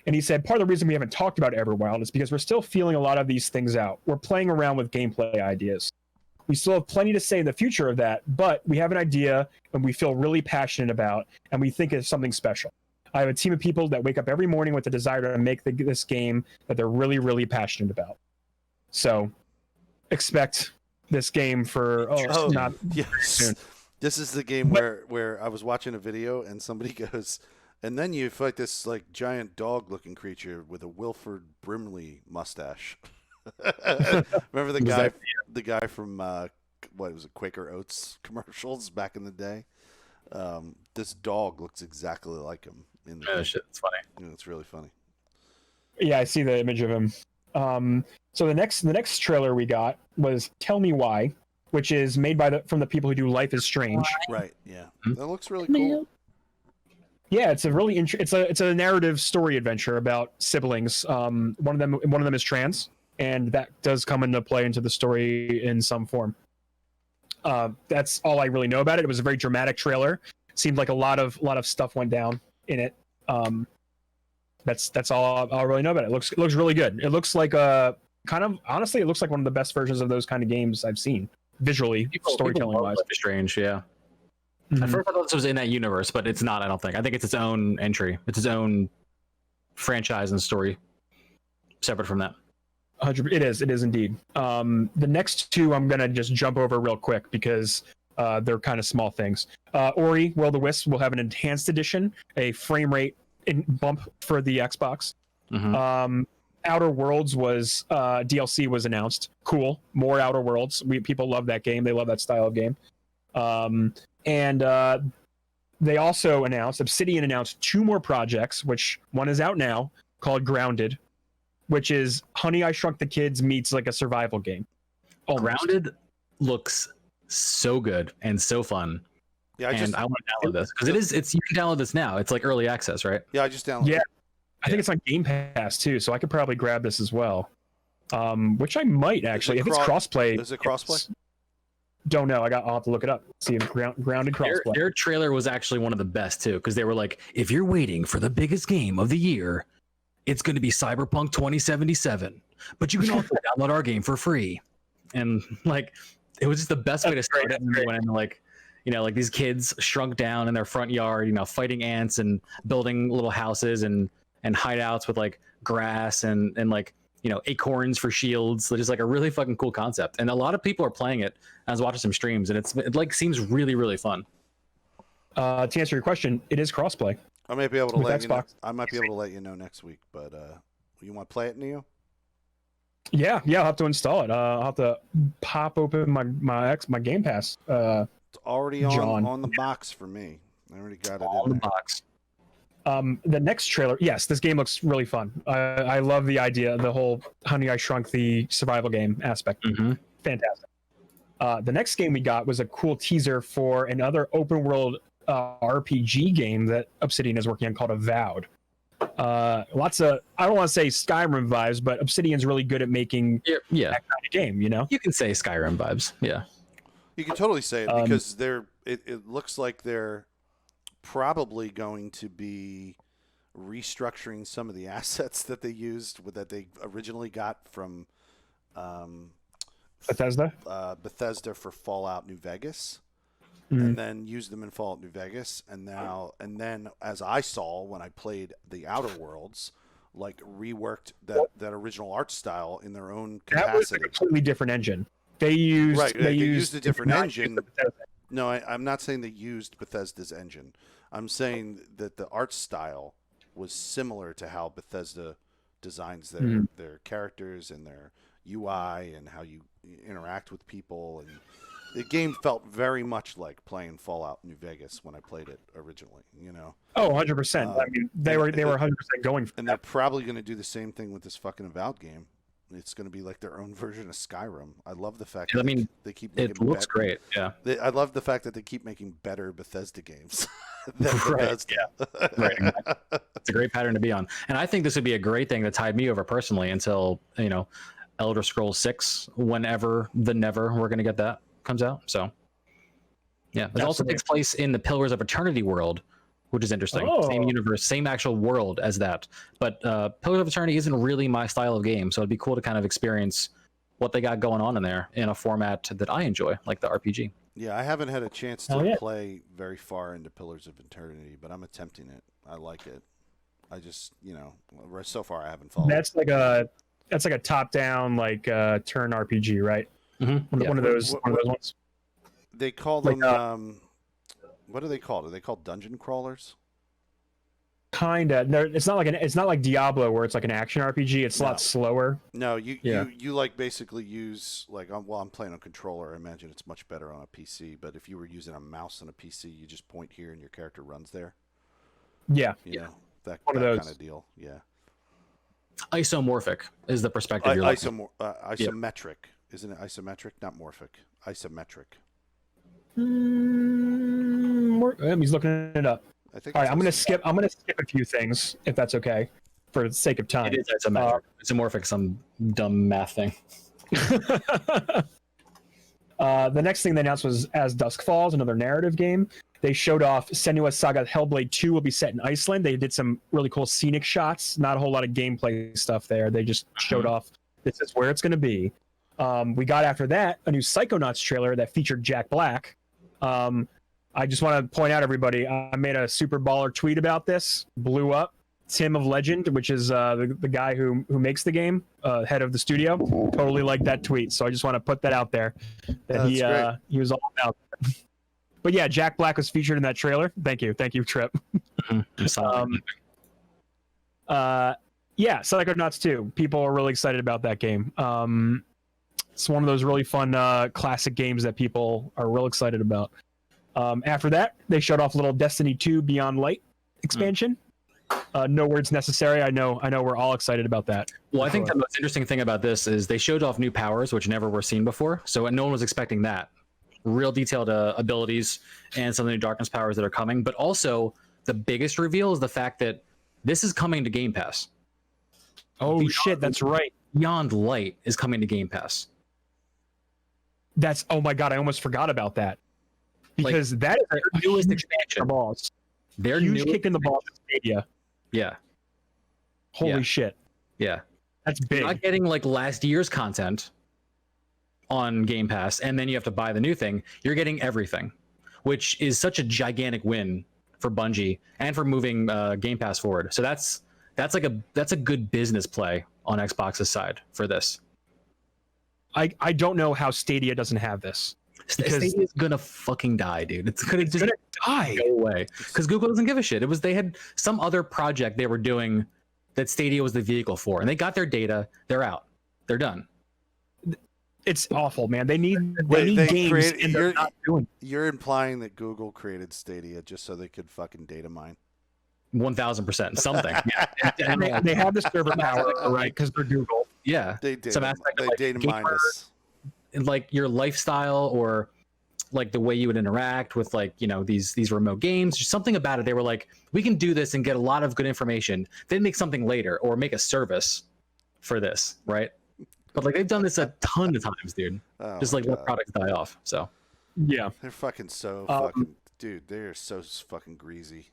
and he said, part of the reason we haven't talked about Everwild is because we're still feeling a lot of these things out. We're playing around with gameplay ideas. We still have plenty to say in the future of that, but we have an idea and we feel really passionate about, and we think it's something special. I have a team of people that wake up every morning with the desire to make this game that they're really, really passionate about. So expect this game for soon. This is the game where I was watching a video and somebody goes, and then you fight this like giant dog looking creature with a Wilford Brimley mustache. Remember the guy from what was it, Quaker Oats commercials back in the day? This dog looks exactly like him in the game. Shit, it's funny. It's really funny. Yeah, I see the image of him. So the next trailer we got was Tell Me Why, which is made from the people who do Life is Strange. Right. Yeah. That looks really cool. Yeah, it's a really it's a narrative story adventure about siblings. One of them is trans, and that does come into play into the story in some form. That's all I really know about it. It was a very dramatic trailer. Seemed like a lot of stuff went down in it. That's all I really know about it. It looks really good. It looks like it looks like one of the best versions of those kind of games I've seen visually, storytelling wise. Life is Strange, yeah. At first I thought this was in that universe, but it's not. I don't think. I think it's its own entry. It's its own franchise and story, separate from that. It is indeed. The next two I'm gonna just jump over real quick because they're kind of small things. Ori Will of the Wisps will have an enhanced edition, a frame rate bump for the Xbox. Outer Worlds was DLC was announced. Cool, more Outer Worlds. People love that game. They love that style of game. And they also announced, Obsidian announced 2 more projects, which one is out now, called Grounded, which is Honey, I Shrunk the Kids meets like a survival game. Almost. Grounded looks so good and so fun. Yeah, I want to download this because you can download this now. It's like early access, right? Yeah, I just downloaded. Yeah, I think it's on Game Pass too, so I could probably grab this as well. Which I might actually, if it's crossplay. Is it crossplay? Don't know. I'll have to look it up. See if Grounded crossplay. Their trailer was actually one of the best too, because they were like, if you're waiting for the biggest game of the year, it's going to be Cyberpunk 2077, but you can also download our game for free. And like, it was just the best way to start it. And they went into like, like these kids shrunk down in their front yard, fighting ants and building little houses and hideouts with like grass and like, acorns for shields. So just like a really fucking cool concept. And a lot of people are playing it. I was watching some streams and it like seems really, really fun. To answer your question, it is crossplay. I might be able to with let you know. Xbox. I might be able to let you know next week, but you want to play it, Neo? Yeah, I'll have to install it. I'll have to pop open my Game Pass. It's already John. on the box for me. I already got it On in the there. box. The next trailer, yes, this game looks really fun. I love the idea, the whole Honey, I Shrunk the survival game aspect. Fantastic. The next game we got was a cool teaser for another open world RPG game that Obsidian is working on called Avowed. Lots of, I don't want to say Skyrim vibes, but Obsidian's really good at making Yeah. that kind of game, You can say Skyrim vibes. Yeah. You can totally say it because it looks like they're probably going to be restructuring some of the assets that they used that they originally got from Bethesda for Fallout New Vegas, and then used them in Fallout New Vegas, and then as I saw when I played the Outer Worlds, like reworked that original art style in their own capacity. That was a completely different engine. They used a different engine. No, I'm not saying they used Bethesda's engine. I'm saying that the art style was similar to how Bethesda designs their characters and their UI and how you interact with people. And the game felt very much like playing Fallout New Vegas when I played it originally. Oh, 100%. I mean, they were 100% going for and that. they're probably going to do the same thing with this fucking Avowed game. It's going to be like their own version of Skyrim. I love the fact that they keep making it looks great. Yeah. I love the fact that they keep making better Bethesda games. than Right, Bethesda. yeah. Right. It's a great pattern to be on. And I think this would be a great thing that tied me over personally until, Elder Scrolls 6, whenever we're going to get that comes out. So, yeah. It also takes place in the Pillars of Eternity world, which is interesting. Oh. Same universe, same actual world as that. But Pillars of Eternity isn't really my style of game, so it'd be cool to kind of experience what they got going on in there in a format that I enjoy, like the RPG. Yeah, I haven't had a chance to play very far into Pillars of Eternity, but I'm attempting it. I like it. I just, so far I haven't followed. That's like a top-down turn RPG, right? Mm-hmm. One of those ones. They call them. What are they called? Are they called dungeon crawlers? Kinda. It's not like Diablo where it's like an action RPG. It's a lot slower. No, you basically use I'm playing on controller. I imagine it's much better on a PC. But if you were using a mouse on a PC, you just point here and your character runs there. Yeah. You know, that One of those. kind of deal. Yeah. Isomorphic is the perspective you're looking at. Isometric. Isn't it isometric? Not morphic. Isometric. He's looking it up. I think. All right, I'm gonna skip a few things if that's okay, for the sake of time. It is isometric. Isomorphic, some dumb math thing. The next thing they announced was As Dusk Falls, another narrative game. They showed off Senua's Saga Hellblade 2 will be set in Iceland. They did some really cool scenic shots, not a whole lot of gameplay stuff there. They just showed off this is where it's going to be. We got after that a new Psychonauts trailer that featured Jack Black. I just want to point out, everybody, I made a super baller tweet about this, blew up. Tim of Legend, which is the guy who makes the game, head of the studio, totally liked that tweet. So I just want to put that out there that he was all about that. But yeah, Jack Black was featured in that trailer. Thank you, Trip. Yeah, Psychonauts 2. People are really excited about that game. It's one of those really fun classic games that people are real excited about. After that, they showed off a little Destiny 2 Beyond Light expansion. No words necessary. I know we're all excited about that. Well, I think the most interesting thing about this is they showed off new powers which never were seen before. So no one was expecting that. Real detailed abilities and some of the new darkness powers that are coming. But also the biggest reveal is the fact that this is coming to Game Pass. Oh shit, that's right. Beyond Light is coming to Game Pass. Oh my god, I almost forgot about that. Because that is their newest expansion. Balls. Their huge kick in the balls of Stadia. Yeah. Holy shit. Yeah. That's big. You're not getting like last year's content on Game Pass, and then you have to buy the new thing. You're getting everything, which is such a gigantic win for Bungie and for moving Game Pass forward. So that's a good business play on Xbox's side for this. I don't know how Stadia doesn't have this. Stadia's gonna fucking die, dude. It's gonna die. Go away. Because Google doesn't give a shit. They had some other project they were doing that Stadia was the vehicle for, and they got their data. They're out. They're done. It's awful, man. They need games, and they're not doing. You're implying that Google created Stadia just so they could fucking data mine. 1000%. Something. And they have the server power, right? Because they're Google. Yeah. They data mine us. Like your lifestyle or like the way you would interact with these remote games, just something about it. They were like, we can do this and get a lot of good information, then make something later or make a service for this, right? But like they've done this a ton of times, dude. Just like let products die off. So yeah, they're fucking dude, they're so fucking greasy.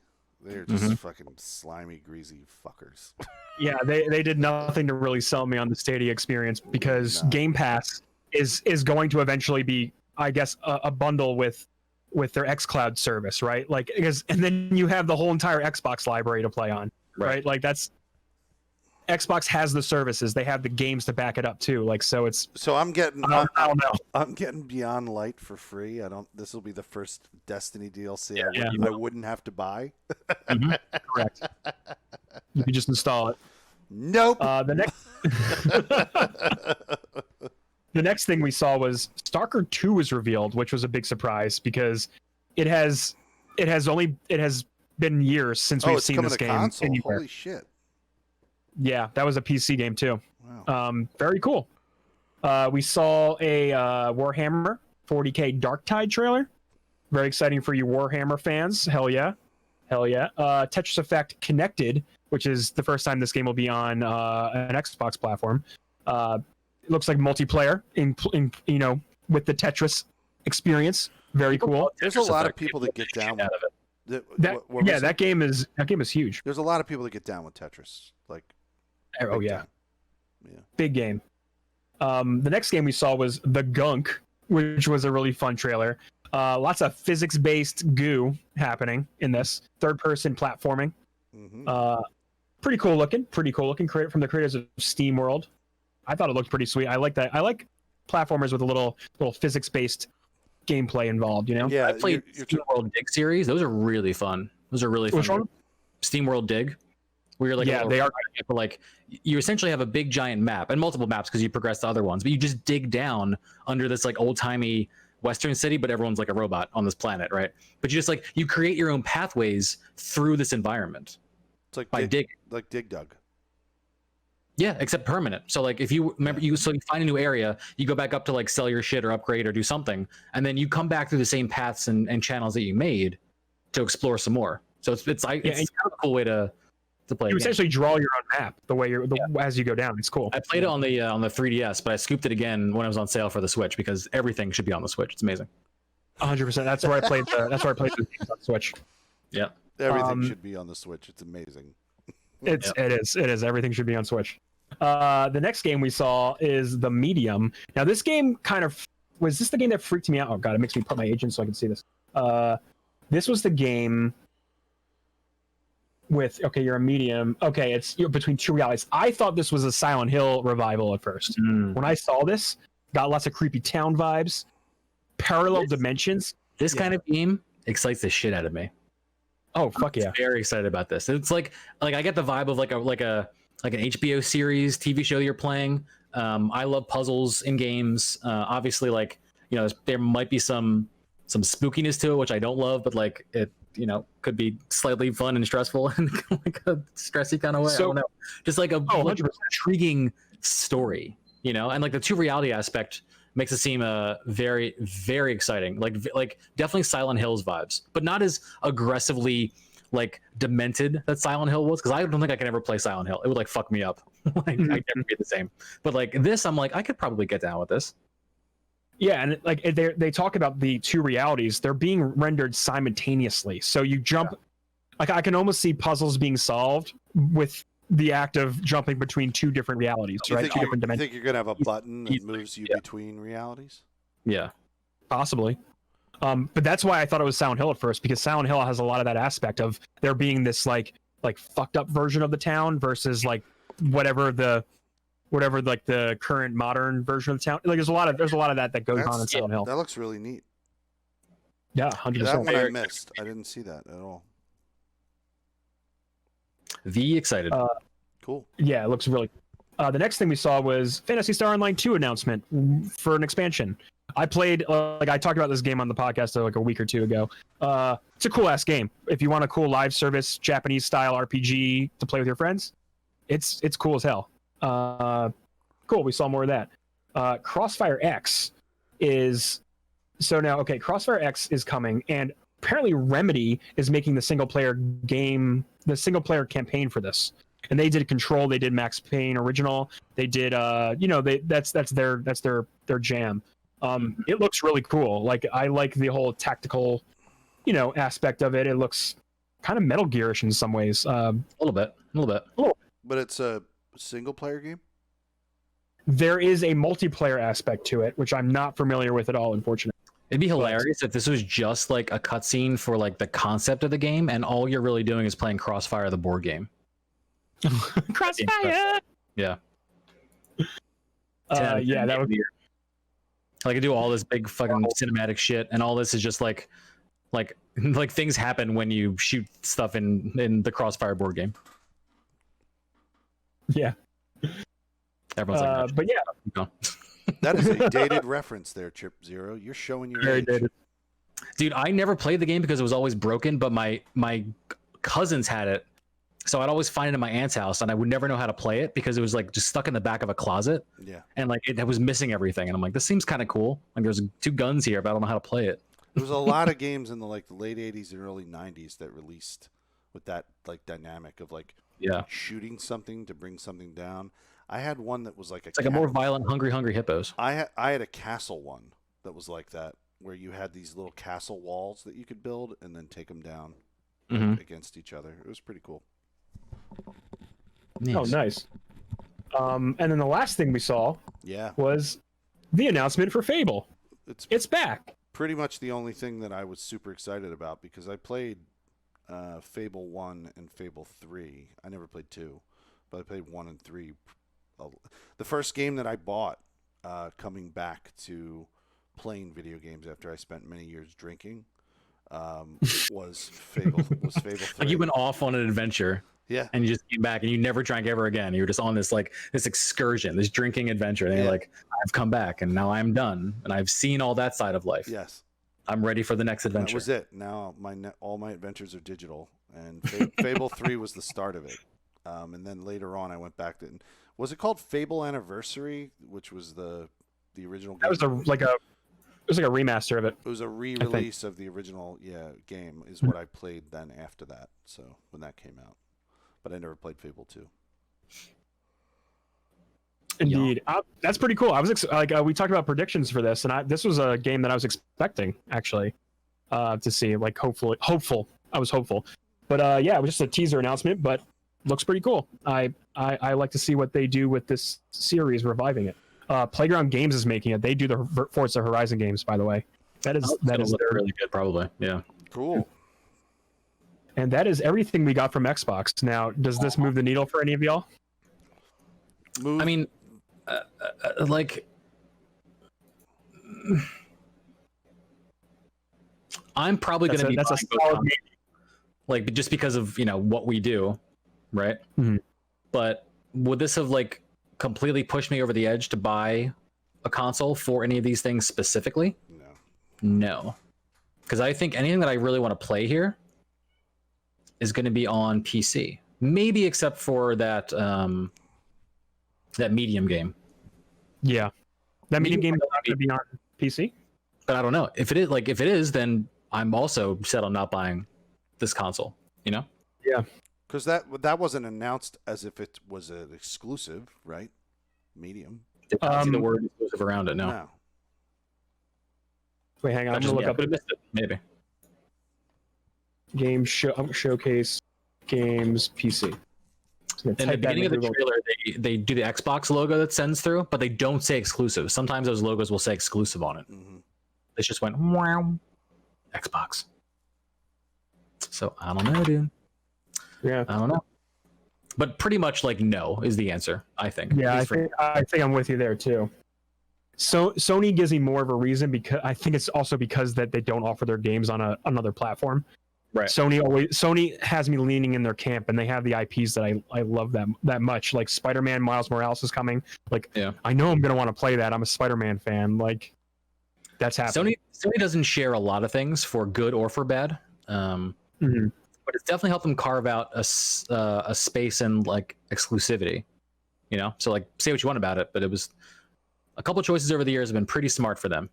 They're just fucking slimy, greasy fuckers. Yeah, they did nothing to really sell me on the Stadia experience because Game Pass is going to eventually be, I guess, a bundle with their xCloud service, right? Like, and then you have the whole entire Xbox library to play on, right? Like Xbox has the services, they have the games to back it up too. Like, so I'm getting, I don't know. I'm getting Beyond Light for free. This will be the first Destiny DLC I wouldn't have to buy. Correct. You can just install it. Nope. The next thing we saw was Stalker 2 was revealed, which was a big surprise because it has been years since we've seen this game anywhere. Holy shit. Yeah, that was a PC game too. Wow. Very cool. We saw a Warhammer 40K Darktide trailer. Very exciting for you Warhammer fans. Hell yeah. Tetris Effect Connected, which is the first time this game will be on an Xbox platform. It looks like multiplayer in with the Tetris experience. Very cool. There's a lot of people that get down with it. That game is huge. There's a lot of people that get down with Tetris. Big game. The next game we saw was The Gunk, which was a really fun trailer. Lots of physics-based goo happening in this. Third-person platforming. Pretty cool looking. From the creators of SteamWorld. I thought it looked pretty sweet. I like that. I like platformers with a little physics-based gameplay involved. Yeah, I played SteamWorld Dig series. Those are really fun. Which one? SteamWorld Dig. Where you're like, they are. Like you essentially have a big giant map and multiple maps because you progress to other ones, but you just dig down under this like old timey Western city, but everyone's like a robot on this planet, right? But you just you create your own pathways through this environment. It's like by dig Dug. Yeah, except permanent. So like if you remember, you find a new area, you go back up to like sell your shit or upgrade or do something, and then you come back through the same paths and channels that you made to explore some more. So it's kind of a cool way to play. You essentially draw your own map the way as you go down. It's cool. I played it on the 3DS, but I scooped it again when it was on sale for the Switch because everything should be on the Switch. It's amazing. 100%. That's where I played the games on Switch. Yeah. Everything should be on the Switch. It's amazing. It is. Everything should be on Switch. The next game we saw is The Medium. Now, this game was this the game that freaked me out? Oh god, it makes me put my agent so I can see this. This was the game with you're a medium. Okay, it's between two realities. I thought this was a Silent Hill revival at first. When I saw this, got lots of creepy town vibes, parallel dimensions. This kind of game excites the shit out of me. Oh fuck yeah! I'm very excited about this. It's like I get the vibe of like an HBO series, TV show you're playing. I love puzzles in games. Obviously, like there might be some spookiness to it, which I don't love, but like it could be slightly fun and stressful in like a stressy kind of way. I don't know, just like like intriguing story, and like the two reality aspect makes it seem very, very exciting. Like definitely Silent Hills vibes, but not as aggressively like demented that Silent Hill was, because I don't think I can ever play Silent Hill. It would like fuck me up. Like I'd never be the same. But like this, I'm like I could probably get down with this. Yeah, and like they talk about the two realities, they're being rendered simultaneously. So you jump, like I can almost see puzzles being solved with the act of jumping between two different realities, right? Two different dimensions. You think you're gonna have a button that moves you between realities? Yeah, possibly. But that's why I thought it was Silent Hill at first, because Silent Hill has a lot of that aspect of there being this like fucked up version of the town versus like whatever like the current modern version of the town. Like there's a lot of that goes on in Silent Hill. That looks really neat. Yeah, 100%. That one I missed. I didn't see that at all. Excited. Cool. Yeah, it looks really. The next thing we saw was Phantasy Star Online 2 announcement for an expansion. I played I talked about this game on the podcast like a week or two ago. It's a cool ass game. If you want a cool live service Japanese style RPG to play with your friends, it's cool as hell. Cool. We saw more of that. Crossfire X is now okay. Crossfire X is coming, and apparently Remedy is making the single player campaign for this. And they did Control, they did Max Payne original, they did that's their jam. It looks really cool. Like I like the whole tactical, aspect of it. It looks kind of Metal Gearish in some ways. A little bit. But it's a single player game? There is a multiplayer aspect to it, which I'm not familiar with at all, unfortunately. It'd be hilarious if this was just like a cutscene for like the concept of the game, and all you're really doing is playing Crossfire, the board game. Crossfire. Yeah. Yeah, that would be. Like I do all this big fucking cinematic shit, and all this is just like things happen when you shoot stuff in the Crossfire board game. Yeah. Everyone's like, but yeah. No. That is a dated reference there, Chip Zero. You're showing your Very age. dated. Dude, I never played the game because it was always broken, but my cousins had it. So I'd always find it in my aunt's house, and I would never know how to play it because it was like just stuck in the back of a closet. Yeah. And like it was missing everything. And I'm like, this seems kind of cool. Like there's two guns here, but I don't know how to play it. There was a lot of games in the late 80s and early 90s that released with that like dynamic of like shooting something to bring something down. I had one that was like it's like a more violent Hungry Hippos. I had a castle one that was like that, where you had these little castle walls that you could build and then take them down against each other. It was pretty cool. Nice. Oh, nice. And then the last thing we saw was the announcement for Fable. It's back. Pretty much the only thing that I was super excited about, because I played Fable 1 and Fable 3. I never played 2, but I played 1 and 3. The first game that I bought coming back to playing video games after I spent many years drinking was Fable 3. Like you went off on an adventure. Yeah. And you just came back and you never drank ever again. You were just on this this excursion, this drinking adventure. And you're like, I've come back and now I'm done. And I've seen all that side of life. Yes. I'm ready for the next adventure. That was it. Now all my adventures are digital. And Fable 3 was the start of it. And then later on I went back to, was it called Fable Anniversary, which was the original game? That was like a remaster of it. It was a re-release of the original game is what I played then after that. So when that came out. But I never played Fable 2. Indeed, that's pretty cool. I was we talked about predictions for this, and this was a game that I was expecting actually to see. Like hopeful. I was hopeful, but it was just a teaser announcement, but looks pretty cool. I I like to see what they do with this series, reviving it. Playground Games is making it. They do the Forza Horizon games, by the way. That is really good, probably. Yeah. Cool. And that is everything we got from Xbox. Now, does this move the needle for any of y'all? I mean, like, I'm probably going to be that's a buying both solid consoles, like just because of what we do, right? Mhm. But would this have like completely pushed me over the edge to buy a console for any of these things specifically? No. No, because I think anything that I really want to play here is going to be on PC. Maybe except for that that Medium game. Yeah, that medium game is Medium not going to be on PC. But I don't know if it is. Like if it is, then I'm also set on not buying this console. You know? Yeah, Because that wasn't announced as if it was an exclusive, right? Medium. Did not see the word exclusive around it. No. wait, hang on. I'm going to look up but I missed it. Maybe. game showcase games PC. In the beginning of the trailer, they do the Xbox logo that sends through, but they don't say exclusive. Sometimes those logos will say exclusive on it. Mm-hmm. They just went wow, Xbox. So I don't know, dude. Yeah, I don't know. But pretty much like no is the answer, I think. yeah, At I least for- think I'm with you there too. So Sony gives me more of a reason because I think it's also because that they don't offer their games on another platform. Right. Sony has me leaning in their camp, and they have the IPs that I love that much. Like Spider-Man, Miles Morales is coming. Like, Yeah. I know I'm gonna want to play that. I'm a Spider-Man fan. Like, that's happening. Sony doesn't share a lot of things for good or for bad. Mhm. But it's definitely helped them carve out a space and like exclusivity, you know. So like, say what you want about it, but it was a couple of choices over the years have been pretty smart for them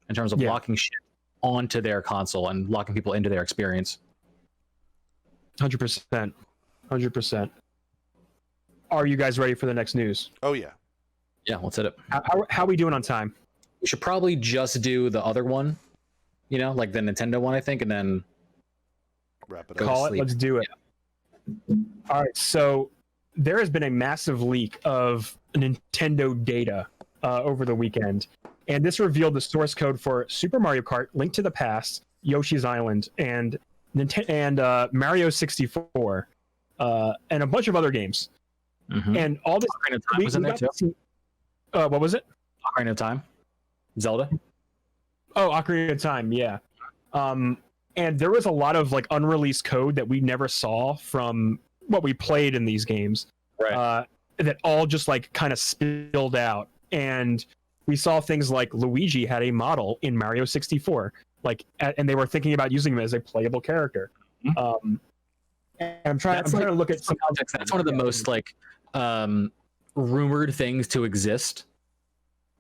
in terms of Yeah. locking shit onto their console and locking people into their experience. 100%. 100%. Are you guys ready for the next news? Oh yeah. Yeah, let's hit it. How are we doing on time? We should probably just do the other one, you know, like the Nintendo one, I think, and then Wrap it Go up. Call it. sleep. Let's do it. All right. So there has been a massive leak of Nintendo data over the weekend, and this revealed the source code for Super Mario Kart, Link to the Past, Yoshi's Island, and Mario 64, and a bunch of other games. Mhm. And all this. Ocarina of Time was in there got too. to see- what was it? Ocarina of Time, Zelda. Oh, Ocarina of Time, yeah. And there was a lot of like unreleased code that we never saw from what we played in these games. Right. That all just like kind of spilled out. And we saw things like Luigi had a model in Mario 64, like, and they were thinking about using him as a playable character. And I'm trying to look at some context. That's one of the most like rumored things to exist.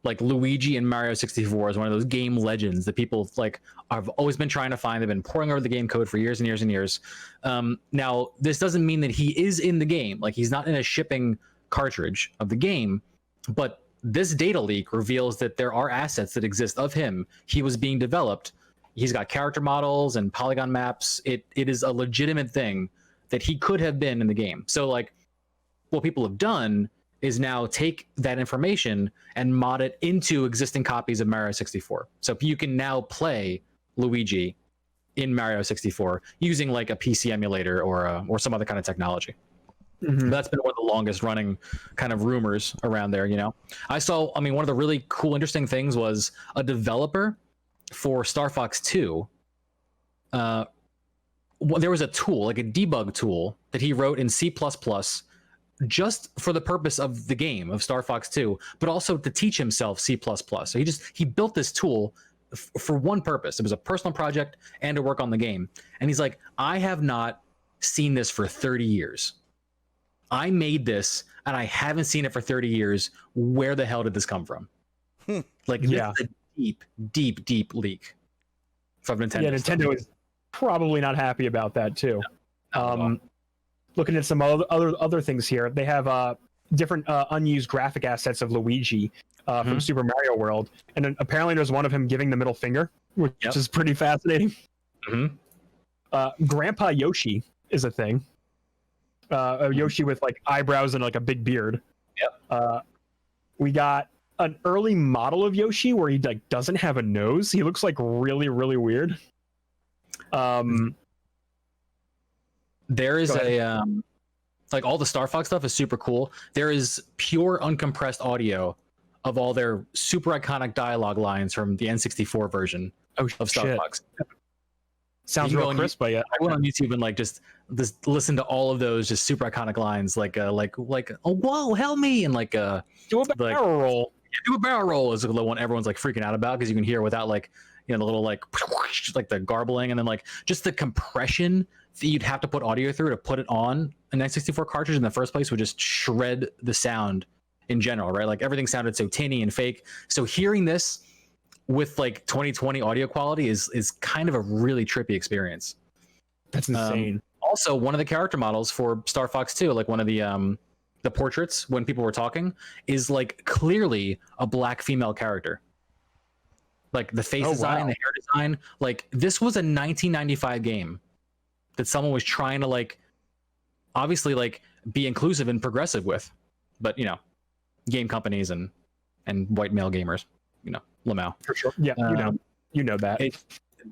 Like Luigi in Mario 64 is one of those game legends that people like have always been trying to find. They've been pouring over the game code for years and years and years. Now, this doesn't mean that he is in the game. Like he's not in a shipping cartridge of the game, but this data leak reveals that there are assets that exist of him. He was being developed. He's got character models and polygon maps. It is a legitimate thing that he could have been in the game. So like what people have done is now take that information and mod it into existing copies of Mario 64. So you can now play Luigi in Mario 64 using like a PC emulator or some other kind of technology. Mhm. That's been one of the longest running kind of rumors around there, you know. I mean, one of the really cool, interesting things was a developer for Star Fox 2. There was a tool, like a debug tool, that he wrote in C++ just for the purpose of the game of Star Fox 2, but also to teach himself C++. So he built this tool for one purpose. It was a personal project and to work on the game. And he's like, I have not seen this for 30 years. I made this and I haven't seen it for 30 years. Where the hell did this come from? Like, Yeah. this is a deep leak from Nintendo. Yeah, Nintendo is probably not happy about that too. Not at all. Looking at some other things here, they have different unused graphic assets of Luigi from Super Mario World, and then apparently there's one of him giving the middle finger, which Yep. is pretty fascinating. Mhm. Grandpa Yoshi is a thing. A Yoshi with like eyebrows and like a big beard. Yep. We got an early model of Yoshi where he like doesn't have a nose. He looks like really, really weird. There is Go a like all the Star Fox stuff is super cool. There is pure uncompressed audio of all their super iconic dialogue lines from the N64 version of Star shit. Fox. Sounds You can real go on crisp, but yeah. I went on YouTube and like just listen to all of those just super iconic lines like oh whoa help me and like Do a barrel roll. do a barrel roll is the one everyone's like freaking out about because you can hear without like the little like the garbling and then like just the compression that you'd have to put audio through to put it on an N64 cartridge in the first place would just shred the sound in general, right? Like everything sounded so tinny and fake. So hearing this with like 2020 audio quality is kind of a really trippy experience. That's insane. Also, one of the character models for Star Fox 2, like one of the portraits when people were talking, is like clearly a black female character. Like the face design, the hair design. Like this was a 1995 game that someone was trying to like, obviously like be inclusive and progressive with, but game companies and white male gamers, Lamau. For sure. Yeah, you know that.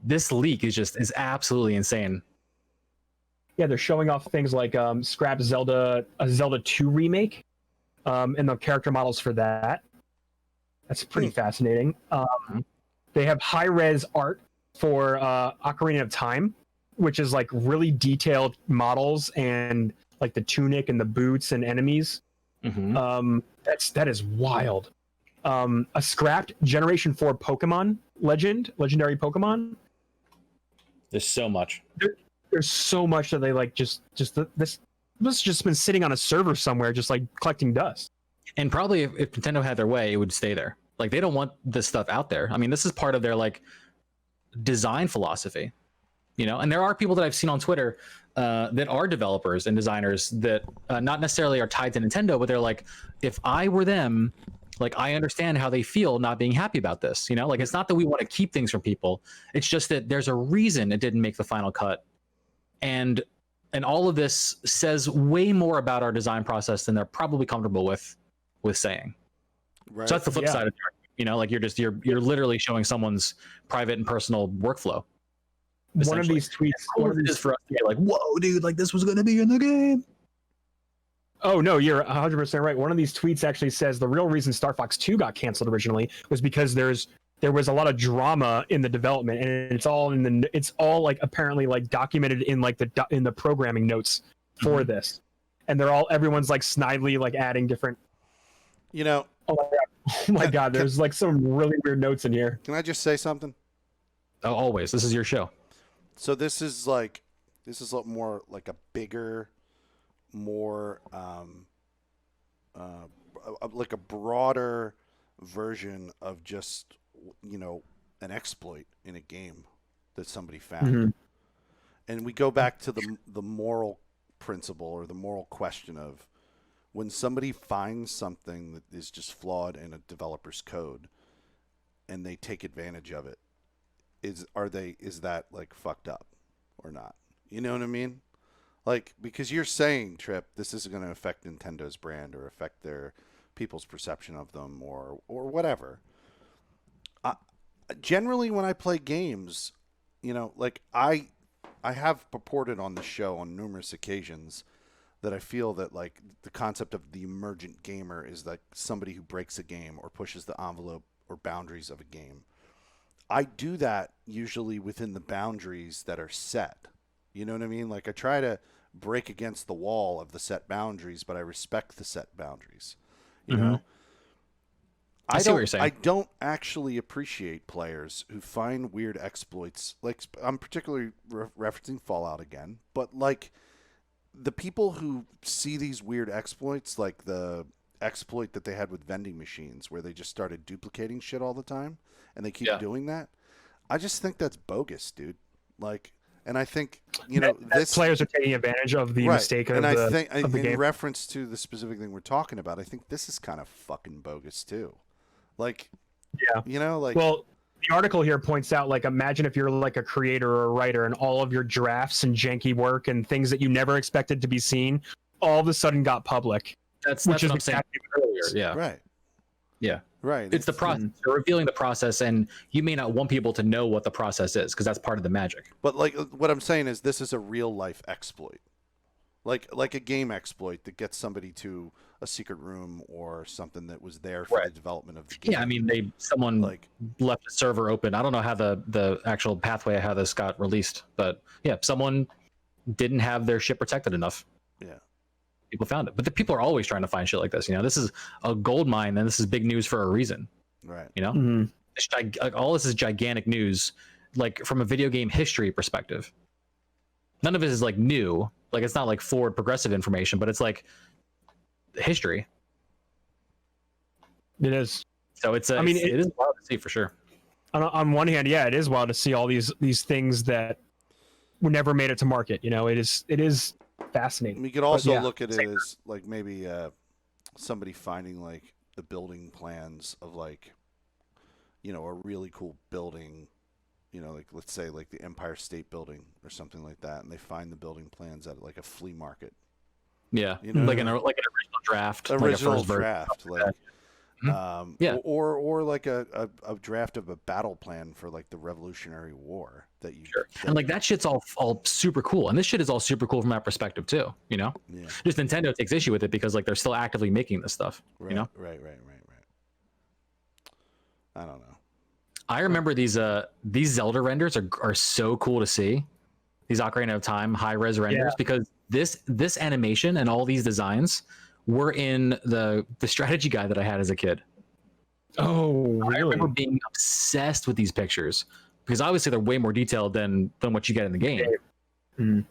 This leak is absolutely insane. Yeah, they're showing off things like scrap Zelda, a Zelda 2 remake, and the character models for that. That's pretty fascinating. They have high-res art for Ocarina of Time, which is like really detailed models and like the tunic and the boots and enemies. That is wild. A scrapped Generation 4 Pokemon legendary Pokemon. There's so much. There's so much that they like this has just been sitting on a server somewhere just like collecting dust. And probably if Nintendo had their way, it would stay there. Like they don't want this stuff out there. I mean, this is part of their like design philosophy, and there are people that I've seen on Twitter that are developers and designers that not necessarily are tied to Nintendo, but they're like, if I were them, like I understand how they feel not being happy about this, like it's not that we want to keep things from people. It's just that there's a reason it didn't make the final cut. And all of this says way more about our design process than they're probably comfortable with saying. Right. So that's the flip side of it. Like you're literally showing someone's private and personal workflow. One of these tweets, is for us to get like, whoa, dude, like this was gonna be in the game. Oh no, you're 100% right. One of these tweets actually says the real reason Star Fox 2 got canceled originally was because there was a lot of drama in the development, and it's all like apparently like documented in like in the programming notes for this, and everyone's like snidely like adding different. Oh my god, there's like some really weird notes in here. Can I just say something? Oh, always. This is your show. So this is a lot more like a bigger, more like a broader version of just an exploit in a game that somebody found. And we go back to the moral principle or the moral question of when somebody finds something that is just flawed in a developer's code and they take advantage of it, is that like fucked up or not? You know what I mean? Like, because you're saying, Trip, this isn't going to affect Nintendo's brand or affect their people's perception of them or whatever. Generally, when I play games, like I have purported on the show on numerous occasions that I feel that like the concept of the emergent gamer is like somebody who breaks a game or pushes the envelope or boundaries of a game. I do that usually within the boundaries that are set. You know what I mean? Like I try to break against the wall of the set boundaries, but I respect the set boundaries. You know? I see what you're saying. I don't actually appreciate players who find weird exploits. Like I'm particularly referencing Fallout again, but like the people who see these weird exploits, like the exploit that they had with vending machines where they just started duplicating shit all the time and they keep doing that. I just think that's bogus, dude. Like, and I think, this players are taking advantage of the mistake of the game. In reference to the specific thing we're talking about, I think this is kind of fucking bogus too. Like, well, the article here points out, like, imagine if you're like a creator or a writer and all of your drafts and janky work and things that you never expected to be seen all of a sudden got public. That's Which is what I'm saying earlier. Yeah. Right. Yeah. Right. It's the process. They're revealing the process, and you may not want people to know what the process is because that's part of the magic. But like what I'm saying is this is a real life exploit. Like a game exploit that gets somebody to a secret room or something that was there for the development of the game. Yeah, I mean, someone left a server open. I don't know how the actual pathway of how this got released, but yeah, someone didn't have their shit protected enough. Yeah. People found it, but the people are always trying to find shit like this. This is a gold mine, and this is big news for a reason. Right. All this is gigantic news, like from a video game history perspective. None of it is like new. Like it's not like forward progressive information, but it's like history. It is. So it is wild to see for sure. On one hand, yeah, it is wild to see all these things that were never made it to market. It is fascinating. We could also look at it as like maybe somebody finding like the building plans of like, a really cool building, like let's say like the Empire State Building or something like that, and they find the building plans at like a flea market. Yeah, like an original draft. Original draft, like. Yeah. Or like a draft of a battle plan for like the Revolutionary War that you and like that shit's all super cool, and this shit is all super cool from that perspective too. Just Nintendo takes issue with it because like they're still actively making this stuff. Right. I don't know. I remember these Zelda renders are so cool to see. These Ocarina of Time high res renders because this animation and all these designs were in the strategy guide that I had as a kid. Oh, really? I remember being obsessed with these pictures because obviously they're way more detailed than what you get in the game. Mm.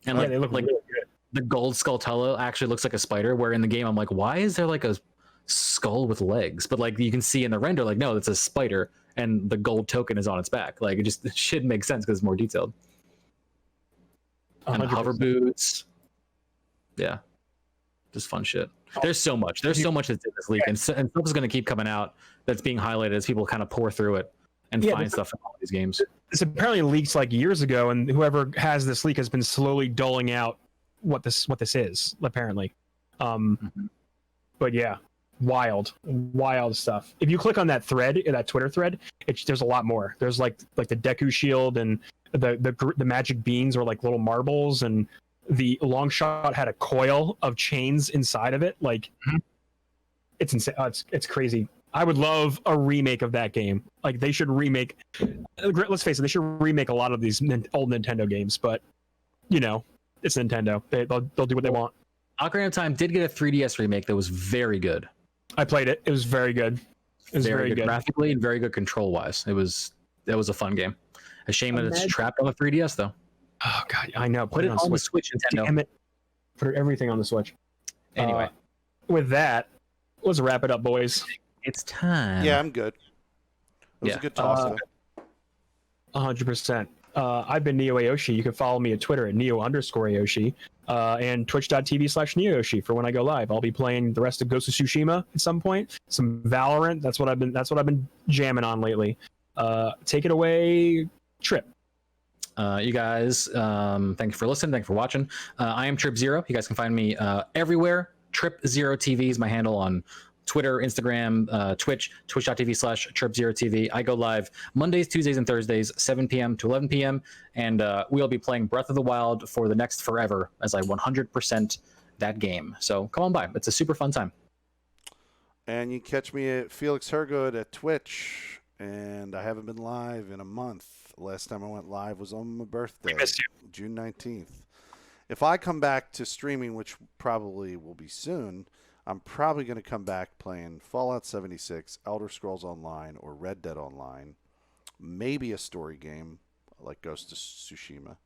And they look really good. The gold Skulltula actually looks like a spider, where in the game I'm like, why is there like a skull with legs? But like you can see in the render, like, no, it's a spider and the gold token is on its back. Like it should make sense because it's more detailed. 100%. And hover boots. Yeah. Just fun shit. There's so much. There's so much that's in this leak, and stuff is going to keep coming out that's being highlighted as people kind of pour through it and find stuff in all these games. This apparently leaks like years ago, and whoever has this leak has been slowly doling out what this is apparently. But yeah, wild stuff. If you click on that thread, that Twitter thread, there's a lot more. There's like the Deku Shield and the magic beans are like little marbles, and the long shot had a coil of chains inside of it. Like it's insane. It's crazy. I would love a remake of that game. Like they should remake. Let's face it, they should remake a lot of these old Nintendo games. But it's Nintendo. They'll do what they want. Ocarina of Time did get a 3DS remake that was very good. I played it. It was very good. It was very good graphically and very good control wise. It was a fun game. A shame that it's trapped on the 3DS though. Oh god, I know. Put it on the Switch, Nintendo. Damn it. Put everything on the Switch. Anyway, with that, let's wrap it up, boys. It's time. Yeah, I'm good. It was a good toss. 100%. I've been Neo Ayoshi. You can follow me at Twitter at Neo_Ayoshi and twitch.tv/NeoYoshi for when I go live. I'll be playing the rest of Ghost of Tsushima at some point. Some Valorant. That's what I've been jamming on lately. Take it away, Trip. You guys, thank you for listening. Thank you for watching. I am Trip Zero. You guys can find me everywhere. Trip Zero TV is my handle on Twitter, Instagram, Twitch, twitch.tv/Trip0TV. I go live Mondays, Tuesdays, and Thursdays, 7 p.m. to 11 p.m. And we'll be playing Breath of the Wild for the next forever as I 100% that game. So come on by. It's a super fun time. And you catch me at Felix Hergood at Twitch. And I haven't been live in a month. Last time I went live was on my birthday, June 19th. If I come back to streaming, which probably will be soon, I'm probably going to come back playing Fallout 76, Elder Scrolls Online, or Red Dead Online. Maybe a story game like Ghost of Tsushima.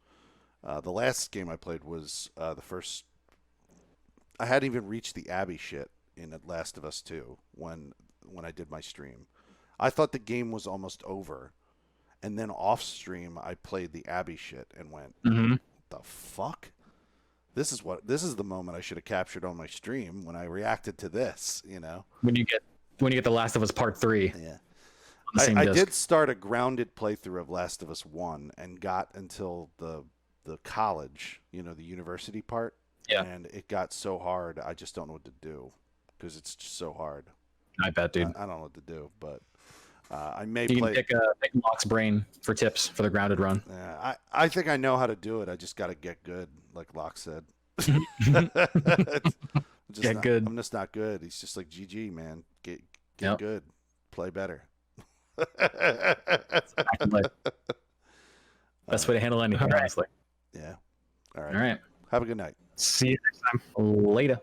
The last game I played was the first... I hadn't even reached the Abby shit in Last of Us 2 when I did my stream. I thought the game was almost over. And then off stream, I played the Abby shit and went, what the fuck? This is the moment I should have captured on my stream when I reacted to this, When you get The Last of Us Part 3. Yeah. I did start a grounded playthrough of Last of Us 1 and got until the college, the university part. Yeah. And it got so hard, I just don't know what to do because it's just so hard. I bet, dude. I don't know what to do, but I may You can play. pick Locke's brain for tips for the grounded run. I think I know how to do it. I just got to get good, like Locke said. Get good. I'm just not good. He's just like GG, man. Get Yep. good, play better. Best way to handle anything, All right. honestly. Yeah. All right. All right. Have a good night. See you next time. Later.